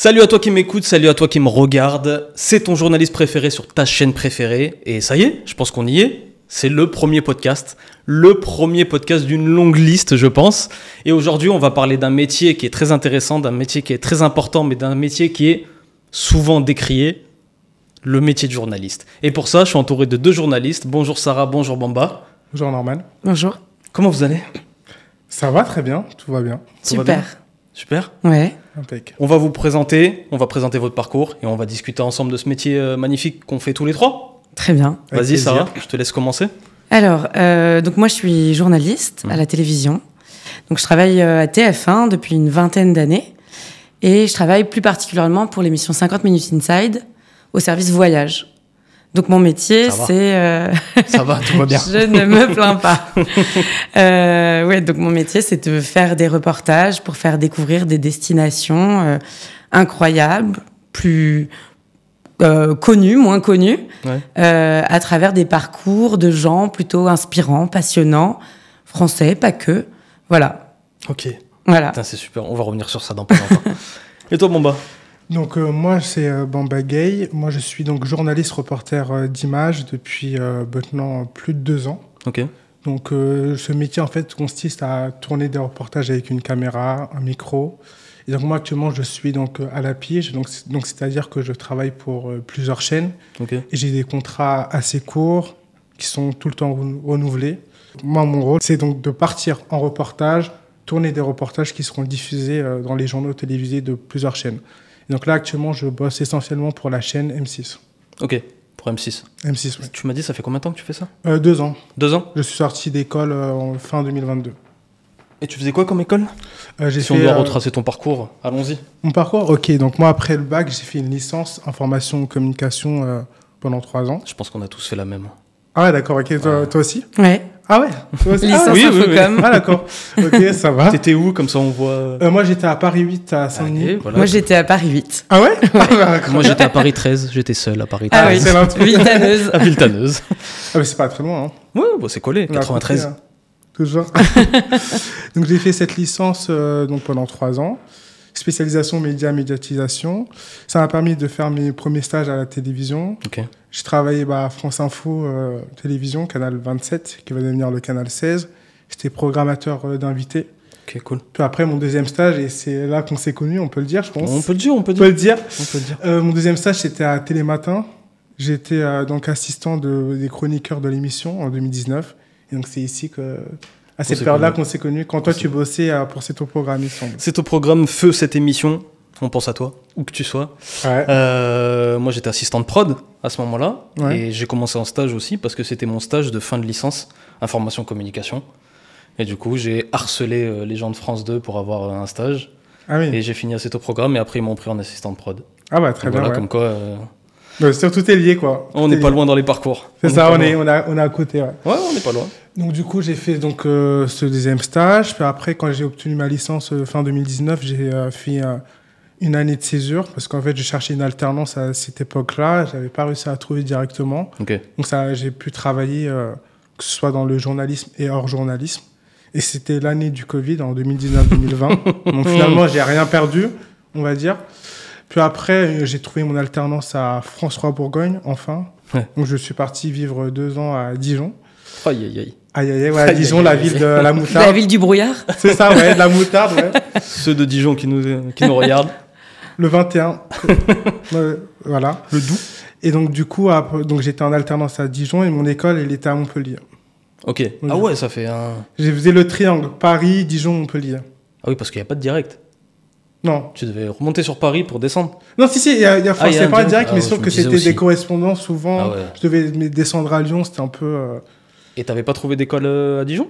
Salut à toi qui m'écoute, salut à toi qui me regarde. C'est ton journaliste préféré sur ta chaîne préférée. Et ça y est, je pense qu'on y est. C'est le premier podcast d'une longue liste, je pense. Et aujourd'hui, on va parler d'un métier qui est très intéressant, d'un métier qui est très important, mais d'un métier qui est souvent décrié, le métier de journaliste. Et pour ça, je suis entouré de deux journalistes. Bonjour Sarah, bonjour Bamba. Bonjour Norman. Bonjour. Comment vous allez ? Ça va très bien, tout va bien. Super. Super. Ouais. Impec. On va vous présenter, on va présenter votre parcours et on va discuter ensemble de ce métier magnifique qu'on fait tous les trois. Très bien. Avec Vas-y plaisir. Sarah, je te laisse commencer. Alors, donc moi je suis journaliste à la télévision. Donc je travaille à TF1 depuis une vingtaine d'années et je travaille plus particulièrement pour l'émission 50 Minutes Inside au service voyage. Donc mon métier, Ça va. c'est... Ça va, tout va bien. Je ne me plains pas. Ouais, donc mon métier, c'est de faire des reportages pour faire découvrir des destinations incroyables, plus connues, moins connues, Ouais. à travers des parcours de gens plutôt inspirants, passionnants, français, pas que. Voilà. Ok. Voilà. Putain, c'est super, on va revenir sur ça dans pas longtemps. Et toi Bamba ? Donc moi c'est Bamba Gay. Moi je suis donc journaliste reporter d'image depuis maintenant plus de 2 ans. Ok. Donc ce métier en fait consiste à tourner des reportages avec une caméra, un micro. Et donc moi actuellement je suis donc à la pige, donc c'est-à-dire que je travaille pour plusieurs chaînes Ok. et j'ai des contrats assez courts qui sont tout le temps renouvelés. Moi mon rôle c'est donc de partir en reportage, tourner des reportages qui seront diffusés dans les journaux télévisés de plusieurs chaînes. Et donc là actuellement je bosse essentiellement pour la chaîne M6. Ok, pour M6. M6 oui. Tu m'as dit, ça fait combien de temps que tu fais ça ? 2 ans. 2 ans ? Je suis sorti d'école en fin 2022. Et tu faisais quoi comme école ? J'ai Si on fait doit retracer ton parcours, allons-y. mon parcours. Ok, donc moi après le bac, j'ai fait une licence information communication pendant 3 ans. Je pense qu'on a tous fait la même. Ah ouais, d'accord. Ok, toi aussi. Ouais. Ah ouais. Toi aussi. Licence Ah, oui, oui, Infocom. Ah d'accord. Ok, ça va. T'étais où, comme ça on voit... Moi j'étais à Paris 8 à Saint-Denis. Ok, voilà. Moi, j'étais à Paris 8. Ah ouais. Ah, d'accord. Moi j'étais à Paris 13, j'étais seul à Paris 13. Ah oui, excellent. Villetaneuse. À Villetaneuse. Ah mais c'est pas très loin. Hein. Ouais, bon, c'est collé, On a 93. compris, hein. Toujours. Donc j'ai fait cette licence donc pendant 3 ans. Spécialisation médiatisation. Ça m'a permis de faire mes premiers stages à la télévision. Ok. J'ai travaillé à France Info Télévision, canal 27, qui va devenir le canal 16. J'étais programmateur d'invités. Ok, cool. Puis après, mon deuxième stage, et c'est là qu'on s'est connus, on peut le dire, je pense. On peut le dire, on peut On peut dire. le dire. On peut le dire. Mon deuxième stage, c'était à Télématin. J'étais donc assistant des chroniqueurs de l'émission en 2019. Et donc, c'est ici à cette s'est période-là connus. qu'on s'est connus. Quand toi, tu bossais pour cet programme, il semble. C'est au programme Feu cette émission. On pense à toi, où que tu sois. Ouais. Moi, j'étais assistant de prod à ce moment-là. Ouais. Et j'ai commencé en stage aussi parce que c'était mon stage de fin de licence information communication. Et du coup, j'ai harcelé les gens de France 2 pour avoir un stage. Ah oui. Et j'ai fini assez au programme. Et après, ils m'ont pris en assistant de prod. Ah bah, très Donc bien. voilà, Ouais. comme quoi, Surtout, tout est lié, quoi. on Tout n'est est pas lié. loin dans les parcours. C'est On ça, est pas loin. on est à côté, ouais. Ouais, on n'est pas loin. Donc du coup, j'ai fait donc ce deuxième stage. Puis après, quand j'ai obtenu ma licence fin 2019, j'ai fait une année de césure parce qu'en fait, je cherchais une alternance à cette époque-là. J'avais pas réussi à la trouver directement. Ok. Donc ça, j'ai pu travailler que ce soit dans le journalisme et hors journalisme. Et c'était l'année du Covid en 2019-2020. Donc finalement, j'ai rien perdu, on va dire. Puis après, j'ai trouvé mon alternance à France-Roi-Bourgogne, enfin. Ouais. Donc je suis parti vivre 2 ans à Dijon. Aïe, aïe, aïe. Aïe, aïe, aïe, ouais, Aïe, Dijon, aïe, la aïe. ville de la moutarde. La ville du brouillard. C'est ça, ouais, de la moutarde, ouais. Ceux de Dijon qui nous regardent. Le 21. Voilà. Le Doubs. Et donc, du coup, donc, j'étais en alternance à Dijon et mon école, elle était à Montpellier. Ok. Ah ouais, ça fait un... J'ai faisais le triangle Paris, Dijon, Montpellier. Ah oui, parce qu'il n'y a pas de direct. Non. Tu devais remonter sur Paris pour descendre. Non, si, il y a il y a forcément un pas direct. direct, Ah mais ouais, sauf je me que disais c'était aussi. des correspondances souvent. Ah ouais. Je devais descendre à Lyon, c'était un peu. Et t'avais pas trouvé d'école à Dijon ?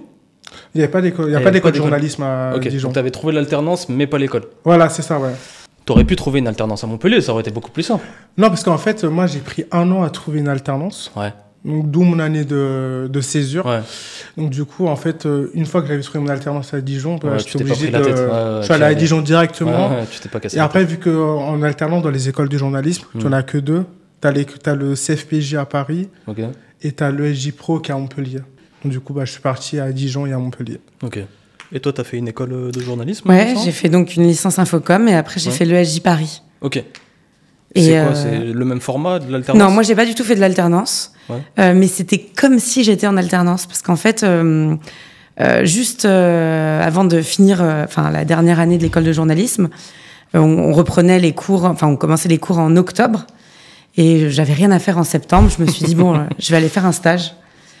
Il n'y avait pas d'école, il y a Il y pas avait d'école pas de d'école. journalisme à Ok, Dijon. donc t'avais trouvé l'alternance, mais pas l'école. Voilà, c'est ça, ouais. T'aurais pu trouver une alternance à Montpellier, ça aurait été beaucoup plus simple. Non, parce qu'en fait, moi, j'ai pris 1 an à trouver une alternance. Ouais. Donc, d'où mon année de césure. Ouais. Donc du coup, en fait, une fois que j'avais trouvé mon alternance à Dijon, Ouais, tu j'étais t'es pas obligé pris la de... tête. Ouais, ouais, je suis allé à Dijon directement. Ouais, tu t'es pas cassé. Et après, vu qu'en alternance dans les écoles de journalisme, tu n'en as que 2. T'as le CFPJ à Paris Ok. et t'as l'ESJ Pro qui est à Montpellier. Donc du coup, je suis parti à Dijon et à Montpellier. Ok. Et toi, t'as fait une école de journalisme Ouais, Vincent j'ai fait donc une licence Infocom et après j'ai Ouais. fait l'ESJ Paris. Ok. Et c'est quoi, c'est le même format, de l'alternance? Non, moi j'ai pas du tout fait de l'alternance, mais c'était comme si j'étais en alternance, parce qu'en fait, juste avant de finir, la dernière année de l'école de journalisme, on reprenait les cours, on commençait les cours en octobre, et j'avais rien à faire en septembre. Je me suis dit bon, je vais aller faire un stage.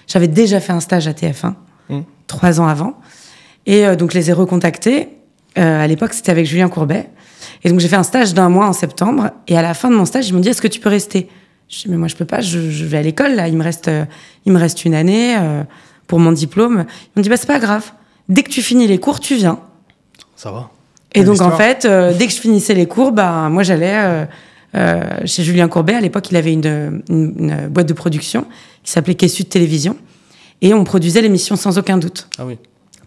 J'avais déjà fait un stage à TF1 3 ans avant, et donc je les ai recontactés. À l'époque, c'était avec Julien Courbet. Et donc, j'ai fait un stage d'1 mois en septembre. Et à la fin de mon stage, ils m'ont dit, est-ce que tu peux rester? Je dis, mais moi, je peux pas, je vais à l'école, là. Il me reste 1 année pour mon diplôme. Ils m'ont dit, bah, c'est pas grave. Dès que tu finis les cours, tu viens. Ça va. Et donc, en fait, dès que je finissais les cours, moi, j'allais chez Julien Courbet. À l'époque, il avait une boîte de production qui s'appelait Quai Sud Télévision. Et on produisait l'émission Sans aucun doute. Ah oui.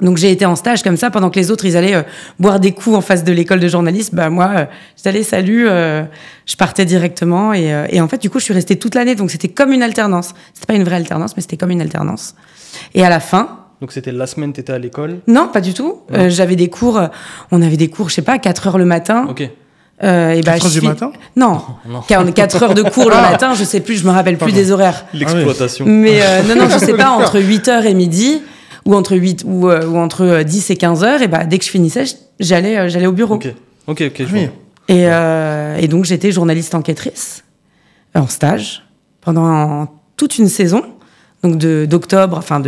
Donc j'ai été en stage comme ça pendant que les autres ils allaient boire des coups en face de l'école de journalisme. Moi j'allais salut, je partais directement et en fait du coup je suis restée toute l'année, donc c'était comme une alternance. C'était pas une vraie alternance, mais c'était comme une alternance. Et à la fin. Donc c'était la semaine t'étais à l'école? Non, pas du tout. J'avais des cours. On avait des cours, je sais pas, 4 heures le matin. Ok. 4 heures du matin? Non. 4 heures de cours le matin, je sais plus, je me rappelle plus des horaires. L'exploitation. Mais non, je sais pas, entre 8h et midi. Ou entre 8 ou entre 10 et 15 heures, et dès que je finissais, j'allais au bureau. Ok, je vois. Et donc j'étais journaliste enquêtrice en stage pendant toute une saison, donc de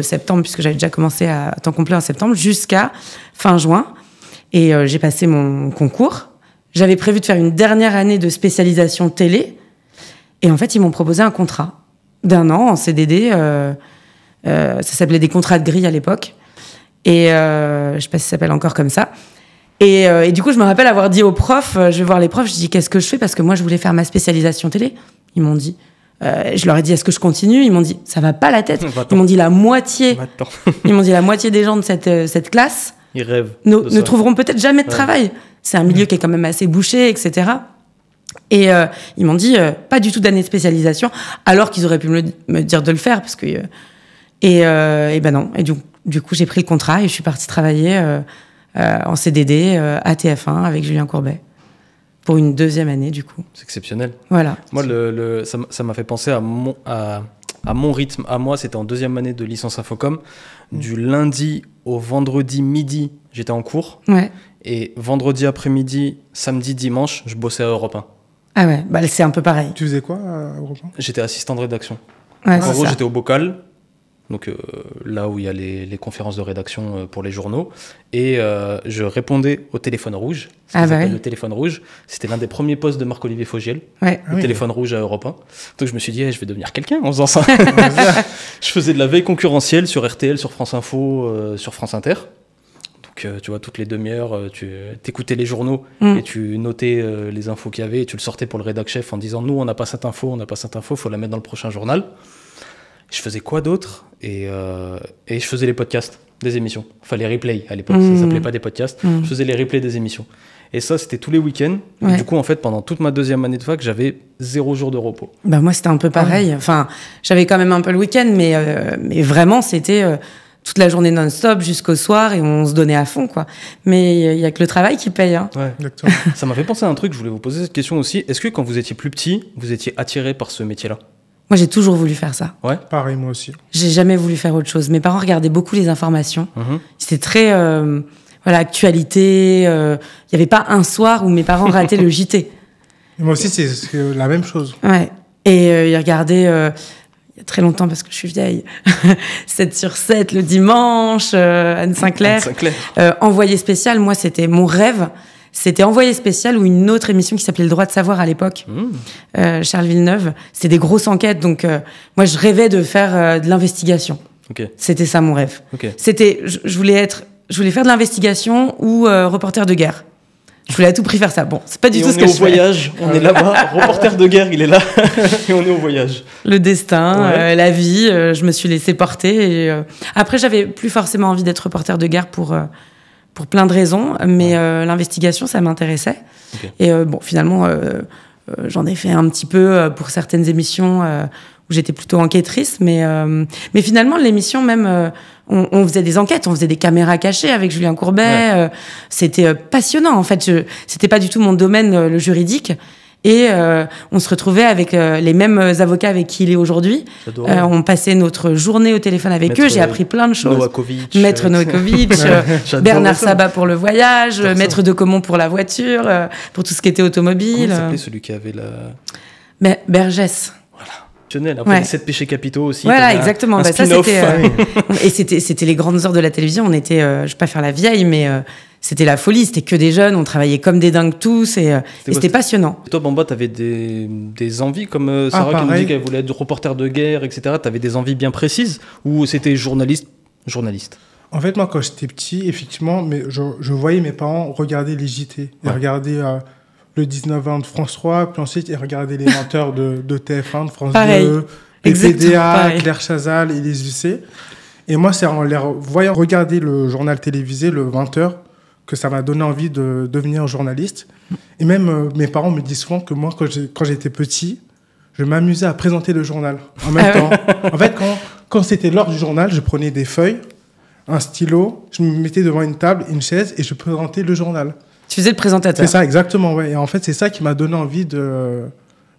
septembre, puisque j'avais déjà commencé à temps complet en septembre, jusqu'à fin juin. Et j'ai passé mon concours. J'avais prévu de faire une dernière année de spécialisation télé, et en fait ils m'ont proposé un contrat d'1 an en CDD. Ça s'appelait des contrats de grille à l'époque. Et je sais pas si ça s'appelle encore comme ça. Et du coup, je me rappelle avoir dit aux profs, je vais voir les profs, je dis qu'est-ce que je fais, parce que moi, je voulais faire ma spécialisation télé. Ils m'ont dit, je leur ai dit, est-ce que je continue? Ils m'ont dit, ça va pas la tête. Ils m'ont dit la moitié. Ils m'ont dit la moitié des gens de cette classe ils rêvent ne trouveront peut-être jamais de travail. C'est un milieu qui est quand même assez bouché, etc. Et ils m'ont dit, pas du tout d'année de spécialisation, alors qu'ils auraient pu me dire de le faire, parce que... Et non. Et du coup, j'ai pris le contrat et je suis partie travailler en CDD à TF1 avec Julien Courbet pour une 2e année, du coup. C'est exceptionnel. Voilà. Moi, ça m'a fait penser à mon rythme. À moi, c'était en 2e année de licence Infocom. Du lundi au vendredi midi, j'étais en cours. Ouais. Et vendredi après-midi, samedi, dimanche, je bossais à Europe 1. Ah ouais, c'est un peu pareil. Tu faisais quoi à Europe 1? J'étais assistant de rédaction. Ouais, en gros, j'étais au bocal. Donc là où il y a les conférences de rédaction pour les journaux, et je répondais au téléphone rouge, le téléphone rouge, c'était l'un des premiers postes de Marc-Olivier Fogiel, le téléphone rouge à Europe 1. Donc je me suis dit, je vais devenir quelqu'un en faisant ça. Je faisais de la veille concurrentielle sur RTL, sur France Info, sur France Inter. Donc tu vois, toutes les demi-heures, tu écoutais les journaux et tu notais les infos qu'il y avait et tu le sortais pour le rédac chef en disant, nous on n'a pas cette info, faut la mettre dans le prochain journal. Je faisais quoi d'autre et je faisais les podcasts des émissions. Enfin, les replays à l'époque, ça s'appelait pas des podcasts. Je faisais les replays des émissions. Et ça, c'était tous les week-ends. Ouais. Du coup, en fait, pendant toute ma 2e année de fac, j'avais 0 jour de repos. Moi, c'était un peu pareil. Enfin, j'avais quand même un peu le week-end, mais vraiment, c'était toute la journée non-stop jusqu'au soir et on se donnait à fond, quoi. Mais il y a que le travail qui paye. Hein. Ouais, exactement. Ça m'a fait penser à un truc, je voulais vous poser cette question aussi. Est-ce que quand vous étiez plus petit, vous étiez attiré par ce métier-là ? Moi, j'ai toujours voulu faire ça. Ouais. Pareil, moi aussi. J'ai jamais voulu faire autre chose. Mes parents regardaient beaucoup les informations. C'était très actualité. Il y avait pas un soir où mes parents rataient le JT. Et moi aussi, c'est la même chose. Ouais. Et ils regardaient il y a très longtemps parce que je suis vieille. 7 sur 7 le dimanche. Anne Sinclair. Envoyé spécial. Moi, c'était mon rêve. C'était Envoyé spécial ou une autre émission qui s'appelait Le Droit de savoir à l'époque. Charles Villeneuve. C'était des grosses enquêtes. Donc, moi, je rêvais de faire de l'investigation. Okay. C'était ça mon rêve. Okay. C'était, je voulais faire de l'investigation ou reporter de guerre. Je voulais à tout prix faire ça. Bon, c'est pas du tout ce que je fais. On est au voyage. On est là-bas. Reporter de guerre, il est là. Et on est au voyage. Le destin, la vie. Je me suis laissée porter. Et, après, j'avais plus forcément envie d'être reporter de guerre pour plein de raisons, mais l'investigation, ça m'intéressait. Okay. Et finalement, j'en ai fait un petit peu pour certaines émissions où j'étais plutôt enquêtrice, mais finalement l'émission même, on faisait des enquêtes, on faisait des caméras cachées avec Julien Courbet, c'était passionnant en fait. C'était pas du tout mon domaine, le juridique. Et on se retrouvait avec les mêmes avocats avec qui il est aujourd'hui. On passait notre journée au téléphone avec eux. J'ai appris plein de choses. Maître Novakovic, Bernard Sabat pour le voyage, Maître de Comont pour la voiture, pour tout ce qui était automobile. Comment s'appelait celui qui avait la... Bergès. Voilà. Après les 7 péchés capitaux aussi. Voilà, exactement. Un ça, spin-off. Et c'était les grandes heures de la télévision. On était, je vais pas faire la vieille, mais c'était la folie. C'était que des jeunes. On travaillait comme des dingues tous, et c'était passionnant. Toi, Bamba, t'avais des envies comme Sarah qui nous dit qu'elle voulait être reporter de guerre, etc. T'avais des envies bien précises, ou c'était journaliste? En fait, moi, quand j'étais petit, effectivement, mais je voyais mes parents regarder les JT. Ils regardaient le 19-20 de France 3, puis ensuite ils regardaient les 20h de TF1, de France 2, les PDA, Claire Chazal et les UC. Et moi, c'est en les voyant regarder le journal télévisé, le 20h, que ça m'a donné envie de devenir journaliste. Et même mes parents me disent souvent que moi, quand j'étais petit, je m'amusais à présenter le journal en même temps. En fait, quand c'était l'heure du journal, je prenais des feuilles, un stylo, je me mettais devant une table, une chaise, et je présentais le journal. Tu faisais le présentateur. C'est ça, exactement, ouais. Et en fait, c'est ça qui m'a donné envie de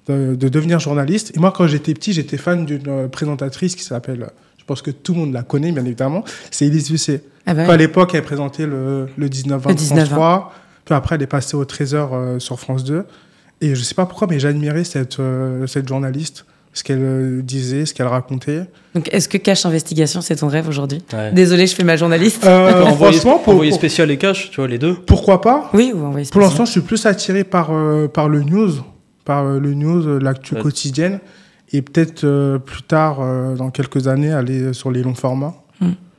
devenir journaliste. Et moi, quand j'étais petit, j'étais fan d'une présentatrice qui s'appelle, je pense que tout le monde la connaît, bien évidemment, c'est Élise Lucet. À l'époque, elle présentait le 19-20 de France 3. Puis après, elle est passée au 13h sur France 2. Et je sais pas pourquoi, mais j'admirais cette journaliste, ce qu'elle disait, ce qu'elle racontait. Donc, est-ce que Cash Investigation, c'est ton rêve aujourd'hui? Désolé, je fais ma journaliste. Franchement, envoyer spécial et Cash, tu vois, les deux. Pourquoi pas? Oui, ou envoyer spécial. Pour l'instant, je suis plus attiré par le news, l'actu quotidienne, et peut-être plus tard, dans quelques années, aller sur les longs formats.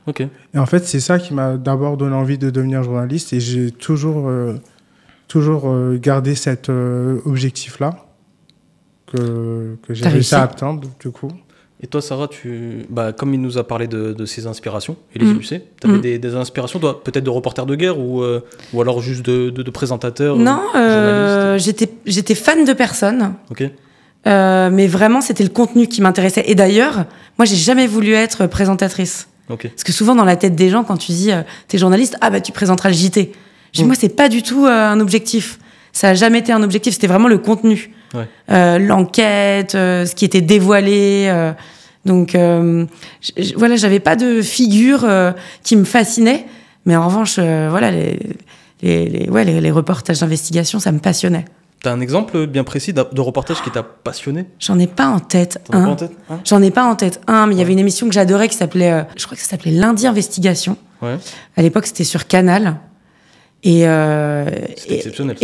Ok. Et en fait, c'est ça qui m'a d'abord donné envie de devenir journaliste, et j'ai toujours gardé cet objectif-là que j'ai réussi à atteindre, du coup. Et toi, Sarah, comme il nous a parlé de ses inspirations, et les UC, tu avais des inspirations, toi, peut-être de reporter de guerre ou alors juste de présentateur? Non, j'étais fan de personne. Ok. Mais vraiment, c'était le contenu qui m'intéressait. Et d'ailleurs, moi, j'ai jamais voulu être présentatrice. Okay. Parce que souvent, dans la tête des gens, quand tu dis t'es journaliste, tu présenteras le JT. Je dis, moi, c'est pas du tout un objectif. Ça a jamais été un objectif, c'était vraiment le contenu. Ouais. L'enquête, ce qui était dévoilé. Donc, voilà, j'avais pas de figure qui me fascinait. Mais en revanche, voilà, les reportages d'investigation, ça me passionnait. T'as un exemple bien précis de reportage qui t'a passionné? J'en ai pas en tête un. J'en ai pas en tête un, mais il y avait une émission que j'adorais qui s'appelait, je crois que ça s'appelait Lundi Investigation. Ouais. À l'époque, c'était sur Canal. Et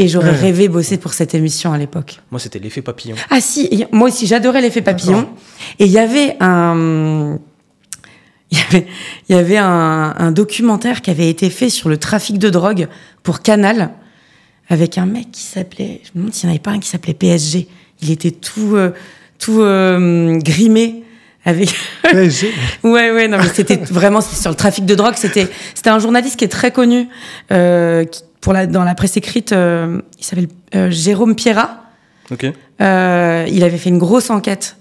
j'aurais rêvé bosser pour cette émission à l'époque. Moi, c'était l'effet papillon. Ah si, moi aussi, j'adorais l'effet papillon. D'accord. Et il y avait un documentaire qui avait été fait sur le trafic de drogue pour Canal, avec un mec qui s'appelait, je me demande s'il n'y en avait pas un qui s'appelait PSG. Il était tout grimé. Avec PSG. ouais, non, mais c'était vraiment sur le trafic de drogue. C'était un journaliste qui est très connu dans la presse écrite. Il s'appelle Jérôme Pierrat. Ok. Il avait fait une grosse enquête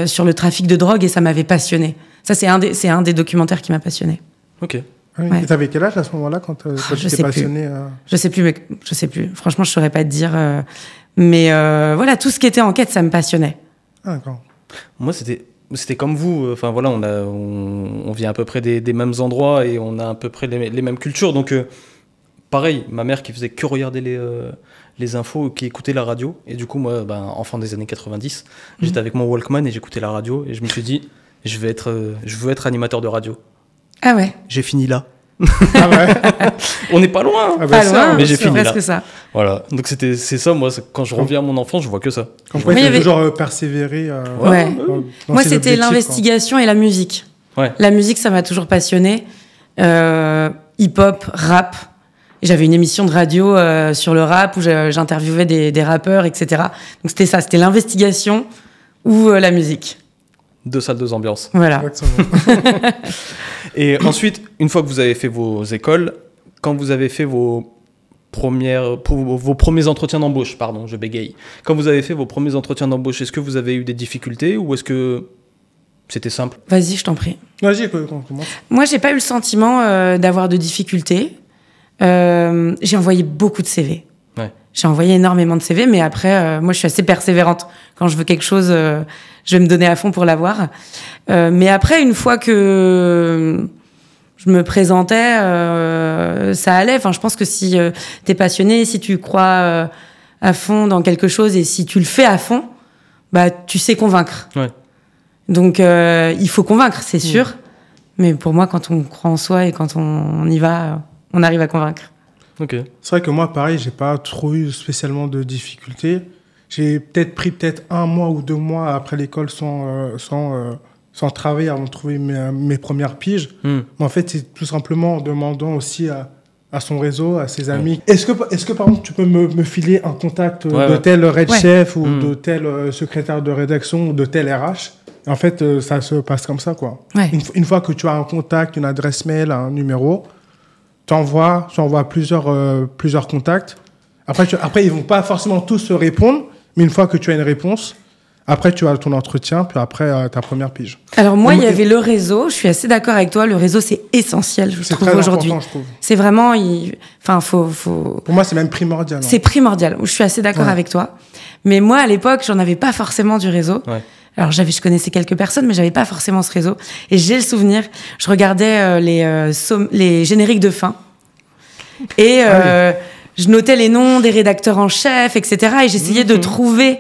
sur le trafic de drogue et ça m'avait passionné. Ça, c'est un des documentaires qui m'a passionné. Ok. Ouais. Et t'avais quel âge à ce moment-là quand tu étais passionné Je sais plus. Franchement, je saurais pas te dire. Mais voilà, tout ce qui était enquête, ça me passionnait. Ah, d'accord. Moi, c'était comme vous. Enfin voilà, on vient à peu près des mêmes endroits et on a à peu près les mêmes cultures. Donc pareil, ma mère qui faisait que regarder les infos, qui écoutait la radio. Et du coup, moi, enfant des années 90, j'étais avec mon Walkman et j'écoutais la radio et je me suis dit, je veux être animateur de radio. Ah ouais. J'ai fini là. Ah ouais. On n'est pas loin. Pas loin, mais j'ai fini là. C'est presque ça. Voilà. Donc c'est ça, moi, quand je reviens à mon enfance, je vois que ça. Quand il faut toujours persévérer. Ouais. Moi, c'était l'investigation et la musique. Ouais. La musique, ça m'a toujours passionné. Hip-hop, rap. J'avais une émission de radio sur le rap où j'interviewais des rappeurs, etc. Donc c'était ça, c'était l'investigation ou la musique. 2 salles, 2 ambiances. Voilà. Et ensuite, une fois que vous avez fait vos écoles, quand vous avez fait vos pour vos premiers entretiens d'embauche, pardon, je bégaye. Quand vous avez fait vos premiers entretiens d'embauche, est-ce que vous avez eu des difficultés ou est-ce que c'était simple? Vas-y, je t'en prie. Vas-y, on commence. Moi, j'ai pas eu le sentiment d'avoir de difficultés. J'ai envoyé beaucoup de CV. Ouais. J'ai envoyé énormément de CV, mais après, moi, je suis assez persévérante. Quand je veux quelque chose, je vais me donner à fond pour l'avoir. Mais après, une fois que je me présentais, ça allait. Enfin, je pense que si t'es passionné, si tu crois à fond dans quelque chose et si tu le fais à fond, bah, tu sais convaincre. Ouais. Donc, il faut convaincre, c'est sûr. Mais pour moi, quand on croit en soi et quand on y va, on arrive à convaincre. Ok. C'est vrai que moi, pareil, j'ai pas trop eu spécialement de difficultés. J'ai pris 1 mois ou 2 mois après l'école sans travailler avant de trouver mes premières piges. Mais en fait, c'est tout simplement en demandant aussi à son réseau, à ses amis. Est-ce que par exemple, tu peux me filer un contact de tel Red Chef ou de tel secrétaire de rédaction ou de tel RH? En fait, ça se passe comme ça, quoi. Ouais. Une fois que tu as un contact, une adresse mail, un numéro, tu envoies plusieurs contacts. Après, ils vont pas forcément tous se répondre, mais une fois que tu as une réponse, après, tu as ton entretien, puis après, ta première pige. Alors moi, il y avait le réseau. Je suis assez d'accord avec toi. Le réseau, c'est essentiel, je trouve, aujourd'hui. Je trouve. C'est vraiment... faut... Pour moi, c'est même primordial. C'est primordial. Je suis assez d'accord avec toi. Mais moi, à l'époque, j'en avais pas forcément du réseau. Ouais. Alors, je connaissais quelques personnes, mais j'avais pas forcément ce réseau. Et j'ai le souvenir, je regardais les génériques de fin. Et je notais les noms des rédacteurs en chef, etc. Et j'essayais de trouver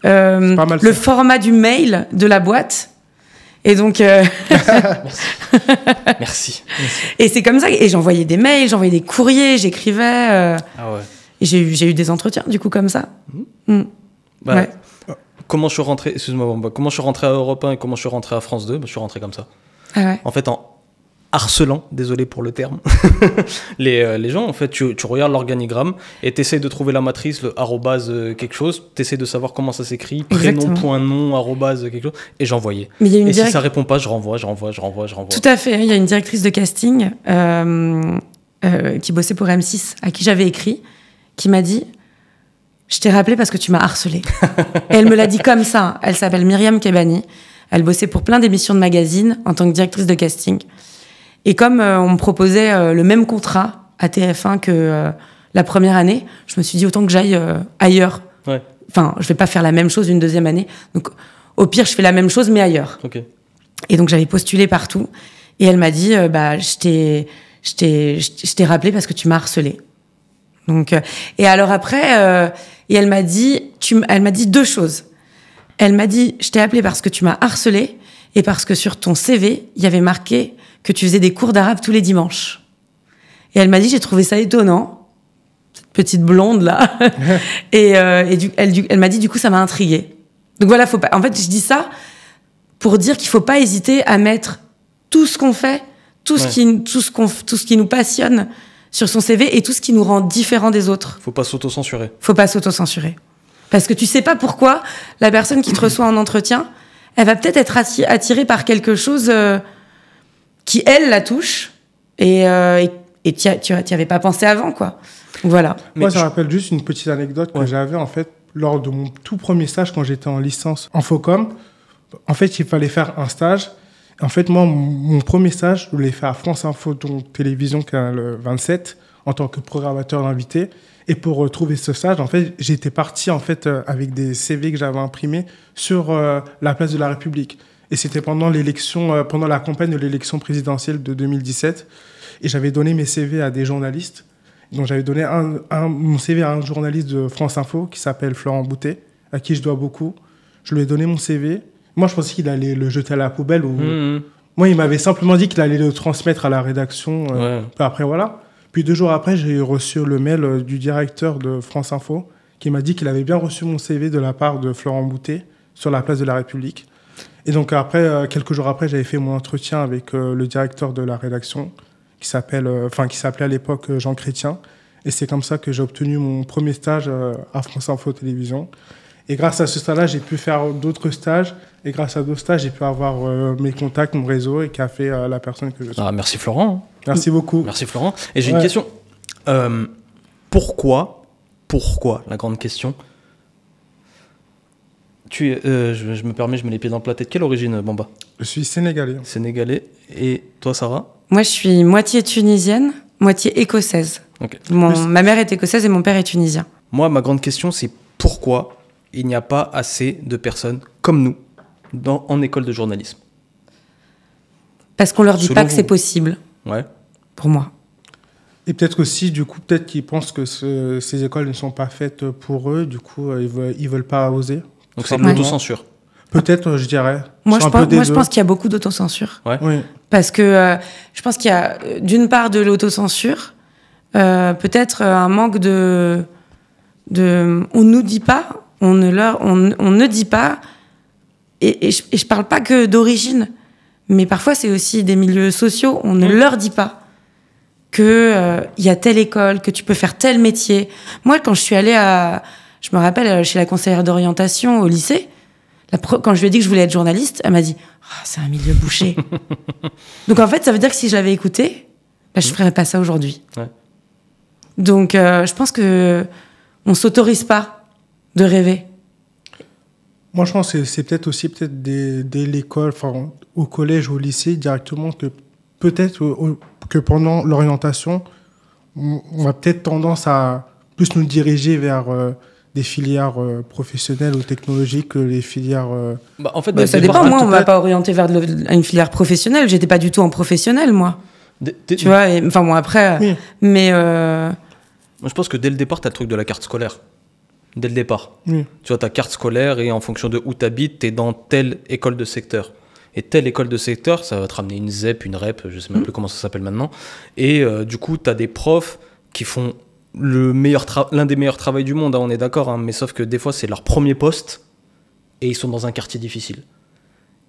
le format du mail de la boîte. Et donc... Merci. Et c'est comme ça. Et j'envoyais des mails, j'envoyais des courriers, j'écrivais. Ah ouais. Et j'ai eu des entretiens, du coup, comme ça. Bah, ouais. Comment je suis rentré, comment je suis rentré à Europe 1 et comment je suis rentré à France 2, je suis rentré comme ça. Ah ouais. En fait, en harcelant, désolé pour le terme, les gens, en fait, tu regardes l'organigramme et tu essaies de trouver la matrice, le arrobase quelque chose, tu essaies de savoir comment ça s'écrit, prénom, point, nom, arrobase quelque chose, et j'envoyais. Et si ça répond pas, je renvoie. Tout à fait, il y a une directrice de casting qui bossait pour M6, à qui j'avais écrit, qui m'a dit... Je t'ai rappelé parce que tu m'as harcelé. Et elle me l'a dit comme ça. Elle s'appelle Myriam Kebani. Elle bossait pour plein d'émissions de magazines en tant que directrice de casting. Et comme on me proposait le même contrat à TF1 que la première année, je me suis dit autant que j'aille ailleurs. Ouais. Enfin, je vais pas faire la même chose une deuxième année. Donc, au pire, je fais la même chose, mais ailleurs. Okay. Et donc, j'avais postulé partout. Et elle m'a dit, je t'ai rappelé parce que tu m'as harcelé. Donc, et alors après, et elle m'a dit 2 choses. Elle m'a dit, je t'ai appelé parce que tu m'as harcelé et parce que sur ton CV, il y avait marqué que tu faisais des cours d'arabe tous les dimanches. Et elle m'a dit, j'ai trouvé ça étonnant, cette petite blonde là. Elle m'a dit, du coup, ça m'a intriguée. Donc voilà, faut pas. En fait, je dis ça pour dire qu'il faut pas hésiter à mettre tout ce qu'on fait, tout ce qui nous passionne sur son CV et tout ce qui nous rend différents des autres. Faut pas s'auto-censurer. Parce que tu sais pas pourquoi la personne qui te reçoit en entretien, elle va peut-être être attirée par quelque chose qui, elle, la touche et tu avais pas pensé avant, quoi. Voilà. Moi, ça rappelle juste une petite anecdote que j'avais, en fait, lors de mon tout premier stage quand j'étais en licence en Focom. En fait, il fallait faire un stage. En fait, moi, mon premier stage, je l'ai fait à France Info, donc télévision, qui est le 27, en tant que programmateur d'invité. Et pour trouver ce stage, en fait, j'étais parti en fait avec des CV que j'avais imprimés sur la place de la République. Et c'était pendant l'élection, pendant la campagne de l'élection présidentielle de 2017. Et j'avais donné mes CV à des journalistes. Donc j'avais donné mon CV à un journaliste de France Info qui s'appelle Florent Boutet, à qui je dois beaucoup. Je lui ai donné mon CV. Moi, je pensais qu'il allait le jeter à la poubelle. Moi, il m'avait simplement dit qu'il allait le transmettre à la rédaction. Après, voilà. Puis 2 jours après, j'ai reçu le mail du directeur de France Info qui m'a dit qu'il avait bien reçu mon CV de la part de Florent Boutet sur la place de la République. Et donc après, quelques jours après, j'avais fait mon entretien avec le directeur de la rédaction qui s'appelait à l'époque Jean Chrétien. Et c'est comme ça que j'ai obtenu mon premier stage à France Info Télévision. Et grâce à ce stage-là, j'ai pu faire d'autres stages. Et grâce à d'autres stages, j'ai pu avoir mes contacts, mon réseau, et qui a fait la personne que je suis. Ah, merci Florent. Merci beaucoup. Merci Florent. Et j'ai une question. Pourquoi, la grande question, je me permets, je mets les pieds dans le plat. T'es de quelle origine, Bamba? Je suis sénégalais. Sénégalais. Et toi, Sarah? Moi, je suis moitié tunisienne, moitié écossaise. Ok. Ma mère est écossaise et mon père est tunisien. Moi, ma grande question, c'est pourquoi il n'y a pas assez de personnes comme nous en école de journalisme? Parce qu'on leur dit Selon pas que vous. c'est possible, Ouais. pour moi. Et peut-être aussi, du coup, peut-être qu'ils pensent que ces écoles ne sont pas faites pour eux. Du coup, ils veulent pas oser. Donc c'est de Simplement. l'autocensure. Peut-être, je dirais. Moi, C'est je un peu des pense deux. qu'il y a beaucoup d'autocensure. Oui. Parce que je pense qu'il y a, d'une part, de l'autocensure, peut-être un manque de... On nous dit pas, on ne dit pas, et je parle pas que d'origine, mais parfois c'est aussi des milieux sociaux, on ne leur dit pas que y a telle école, que tu peux faire tel métier. Moi, quand je suis allée je me rappelle, chez la conseillère d'orientation au lycée, quand je lui ai dit que je voulais être journaliste, elle m'a dit « c'est un milieu bouché ». Donc en fait, ça veut dire que si je l'avais écouté, je ferais pas ça aujourd'hui. Ouais. Donc je pense que on s'autorise pas de rêver. Moi, je pense que c'est peut-être aussi dès l'école, enfin, au collège ou au lycée, directement, que peut-être que pendant l'orientation, on a peut-être tendance à plus nous diriger vers des filières professionnelles ou technologiques que les filières... En fait, Ça dépend. Moi, on m'a pas orienté vers une filière professionnelle. J'étais pas du tout en professionnel, moi. Tu vois, enfin bon, après... Oui. Mais... Moi, je pense que dès le départ, tu as le truc de la carte scolaire. Dès le départ. Oui. Tu vois, ta carte scolaire et en fonction de où tu habites, tu es dans telle école de secteur. Et telle école de secteur, ça va te ramener une ZEP, une REP, je sais même plus comment ça s'appelle maintenant. Et du coup, tu as des profs qui font l'un des meilleurs travaux du monde, hein, on est d'accord, hein, mais sauf que des fois, c'est leur premier poste et ils sont dans un quartier difficile.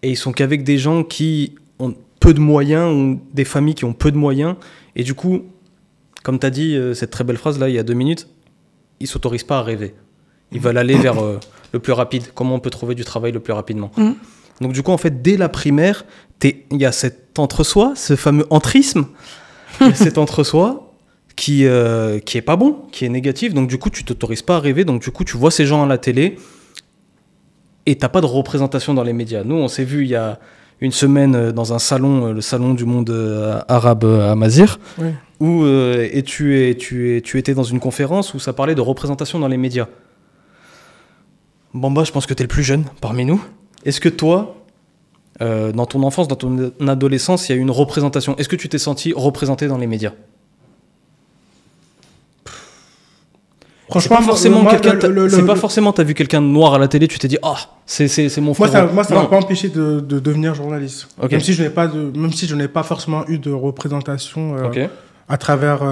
Et ils sont qu'avec des gens qui ont peu de moyens ou des familles qui ont peu de moyens. Et du coup, comme tu as dit cette très belle phrase là il y a 2 minutes, ils ne s'autorisent pas à rêver. Ils veulent aller vers le plus rapide. Comment on peut trouver du travail le plus rapidement. Donc du coup, en fait, dès la primaire, il y a cet entre-soi, ce fameux entrisme, cet entre-soi qui est pas bon, qui est négatif. Donc du coup, tu t'autorises pas à rêver. Donc du coup, tu vois ces gens à la télé et t'as pas de représentation dans les médias. Nous, on s'est vu il y a une semaine dans un salon, le salon du monde arabe à Mazir, Oui. où tu étais dans une conférence où ça parlait de représentation dans les médias. Bamba, je pense que tu es le plus jeune parmi nous. Est-ce que toi, dans ton enfance, dans ton adolescence, il y a eu une représentation? Est-ce que tu t'es senti représenté dans les médias? Franchement, c'est pas forcément t'as vu quelqu'un de noir à la télé, tu t'es dit c'est mon frère. Moi, ça m'a pas empêché de devenir journaliste. Okay. Même si je n'ai pas forcément eu de représentation Okay. à travers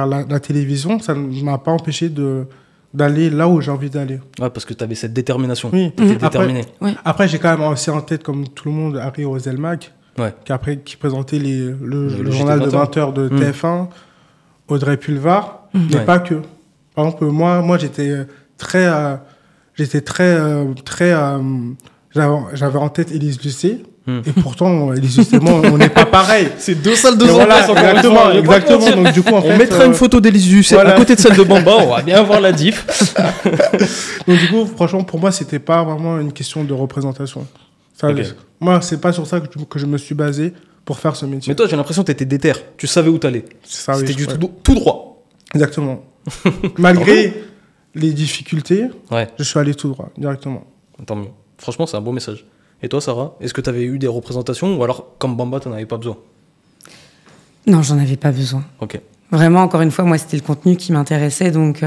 la télévision, ça ne m'a pas empêché d'aller là où j'ai envie d'aller. Ouais, parce que tu avais cette détermination. Oui. Tu étais déterminé. Après, j'ai quand même aussi en tête, comme tout le monde, Harry Roselmack, Ouais. qui présentait le JT journal de 20 20h de TF1, Audrey Pulvar, mais Ouais. pas que. Par exemple, moi j'étais très... j'avais en tête Élise Lucet, et pourtant, Élise Lucet, moi, on n'est pas pareil. C'est 2 salles de Et voilà, exactement. Donc, du coup, en On fait, mettra une photo d'Élise Lucet voilà. à côté de celle de Bamba, on va bien voir la diff. Donc, du coup, franchement, pour moi, c'était pas vraiment une question de représentation. Ça, Ok. Moi, c'est pas sur ça que je me suis basé pour faire ce métier. Mais toi, j'ai l'impression que tu étais déter. Tu savais où t'allais. C'est ça, oui, C'était ouais. tout droit. Exactement. Malgré les difficultés, Ouais, je suis allé tout droit, directement. tant mieux. Franchement, c'est un beau message. Et toi, Sarah, est-ce que tu avais eu des représentations ou alors, comme Bamba, tu n'en avais pas besoin? Non, j'en avais pas besoin. Ok. Vraiment, encore une fois, moi, c'était le contenu qui m'intéressait. Donc,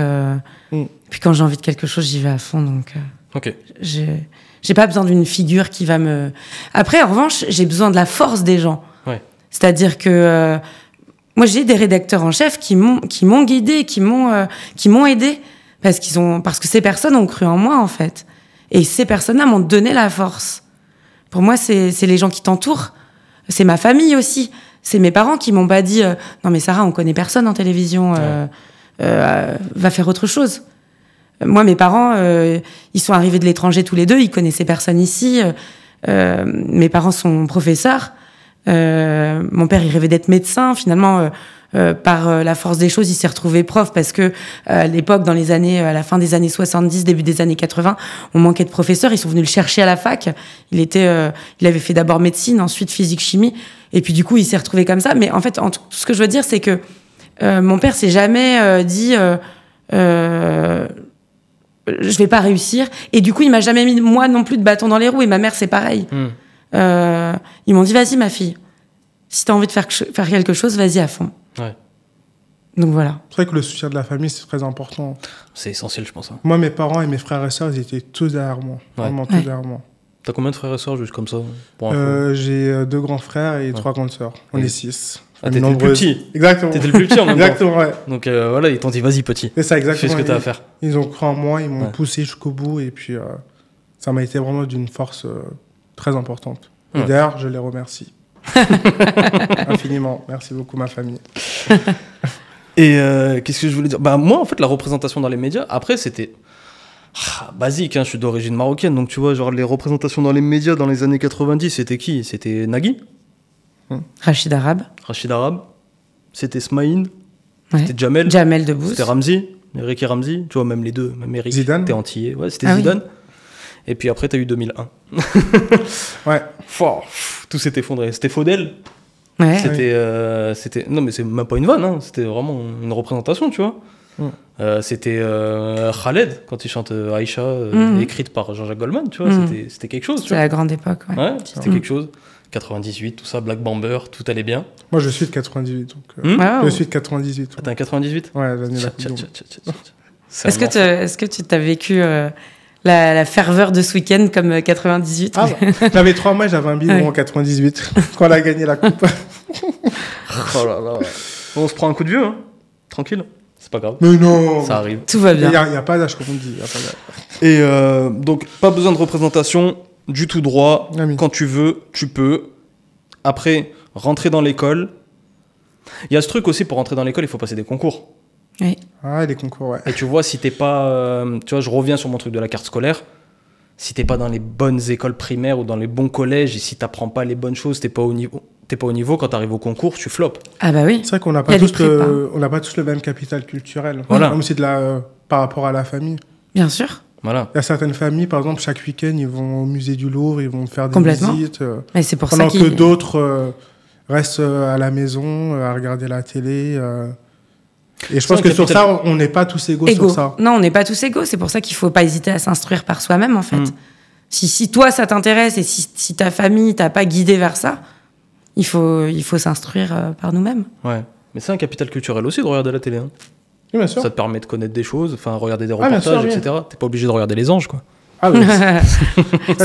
puis quand j'ai envie de quelque chose, j'y vais à fond. Donc, Ok. j'ai pas besoin d'une figure qui va me... Après, en revanche, j'ai besoin de la force des gens. Ouais. C'est-à-dire que moi, j'ai des rédacteurs en chef qui m'ont guidé, qui m'ont aidé parce que ces personnes ont cru en moi, en fait. Et ces personnes-là m'ont donné la force. Pour moi, c'est les gens qui t'entourent. C'est ma famille aussi. C'est mes parents qui m'ont pas dit non mais Sarah, on connaît personne en télévision, va faire autre chose. Moi, mes parents, ils sont arrivés de l'étranger tous les deux, ils connaissaient personne ici. Mes parents sont professeurs. Mon père, il rêvait d'être médecin. Finalement, par la force des choses, il s'est retrouvé prof parce que à l'époque, à la fin des années 70, début des années 80, on manquait de professeurs. Ils sont venus le chercher à la fac. Il avait fait d'abord médecine, ensuite physique, chimie, et puis du coup, il s'est retrouvé comme ça. Mais en fait, tout ce que je veux dire, c'est que mon père s'est jamais dit je vais pas réussir, et du coup, il m'a jamais mis moi non plus de bâton dans les roues. Et ma mère, c'est pareil. Ils m'ont dit vas-y ma fille, si t'as envie de faire quelque chose, vas-y à fond. Ouais. Donc voilà. C'est vrai que le soutien de la famille, c'est très important. C'est essentiel, je pense. Hein. Moi, mes parents et mes frères et sœurs, ils étaient tous derrière moi. Vraiment tous derrière moi. T'as combien de frères et sœurs, juste comme ça pour info J'ai 2 grands frères et 3 grandes sœurs. On est 6. Ah, t'étais le plus petit. Exactement. T'étais le plus petit en même temps. Exactement, ouais. Donc voilà, ils t'ont dit vas-y petit. C'est ça, exactement. Fais ce que t'as à faire. Ils ont cru en moi, ils m'ont poussé jusqu'au bout, et puis ça m'a été vraiment d'une force très importante. Et d'ailleurs, je les remercie. Infiniment. Merci beaucoup, ma famille. Et qu'est-ce que je voulais dire? Bah moi, en fait, la représentation dans les médias, après, c'était basique, hein, je suis d'origine marocaine, donc tu vois, genre les représentations dans les médias dans les années 90, c'était qui? C'était Nagui, Rachid Arabe. C'était Smaïn, c'était Jamel Debbouze, c'était Ramzi, Eric et Ramzi, tu vois, même les deux, même Eric, Zidane. t'es antillais, ouais, c'était Zidane. Oui. Et puis après, t'as eu 2001. Ouais. Tout s'est effondré. C'était Faudel. Ouais. C'était... Non, mais c'est même pas une vanne, hein. C'était vraiment une représentation, tu vois. C'était Khaled, quand il chante Aïcha, écrite par Jean-Jacques Goldman, tu vois. C'était quelque chose. C'était la grande époque, ouais. C'était quelque chose. 98, tout ça, Black Bamber, tout allait bien. Moi, je suis de 98, donc... Je suis de 98. Ah, t'es un 98 ? Ouais, l'année de la Coupe du Monde. Est-ce que tu t'as vécu la ferveur de ce week-end comme 98? Ah, j'avais 3 mois, j'avais un biberon en 98, quand on a gagné la coupe. Oh là là. On se prend un coup de vieux, hein. Tranquille. C'est pas grave. Mais non. Ça arrive. Tout va bien. Il n'y a pas d'âge, comme on dit. Et donc, pas besoin de représentation, du tout droit. Quand tu veux, tu peux. Après, rentrer dans l'école. Il y a ce truc aussi, pour rentrer dans l'école, il faut passer des concours. Oui. Ah, les concours, ouais. Et tu vois, si t'es pas... tu vois, je reviens sur mon truc de la carte scolaire. Si t'es pas dans les bonnes écoles primaires ou dans les bons collèges, et si t'apprends pas les bonnes choses, t'es pas au niveau, quand t'arrives au concours, tu floppes. Ah bah oui. C'est vrai qu'on n'a pas tous le même capital culturel. Voilà. Même si par rapport à la famille. Bien sûr. Voilà. Il y a certaines familles, par exemple, chaque week-end, ils vont au musée du Louvre, ils vont faire des visites. Mais c'est pour pendant ça que d'autres restent à la maison, à regarder la télé. Et je pense que sur ça, on n'est pas tous égaux sur ça. Non, on n'est pas tous égaux. C'est pour ça qu'il ne faut pas hésiter à s'instruire par soi-même, en fait. Si toi, ça t'intéresse et si ta famille t'a pas guidé vers ça, il faut s'instruire par nous-mêmes. Ouais. Mais c'est un capital culturel aussi de regarder la télé. Hein. Oui, bien sûr. Ça te permet de connaître des choses, enfin, regarder des reportages, etc. T'es pas obligé de regarder Les Anges, quoi. Ah oui.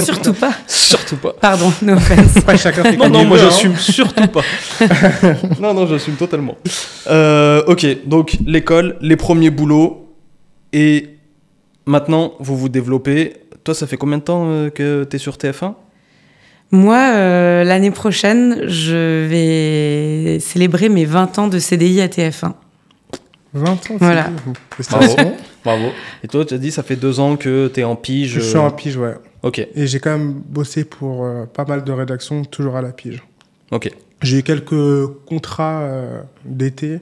Surtout pas. Surtout pas. Pardon, no offense. Pas chacun fait non, moi j'assume surtout pas. non, j'assume totalement. Ok, donc l'école, les premiers boulots, et maintenant vous vous développez. Toi, ça fait combien de temps que t'es sur TF1 ? Moi, l'année prochaine, je vais célébrer mes 20 ans de CDI à TF1. 20 ans, voilà. Bravo. Et toi, tu as dit, ça fait 2 ans que tu es en pige. Je suis en pige, ouais. Ok. Et j'ai quand même bossé pour pas mal de rédactions, toujours à la pige. Ok. J'ai eu quelques contrats d'été,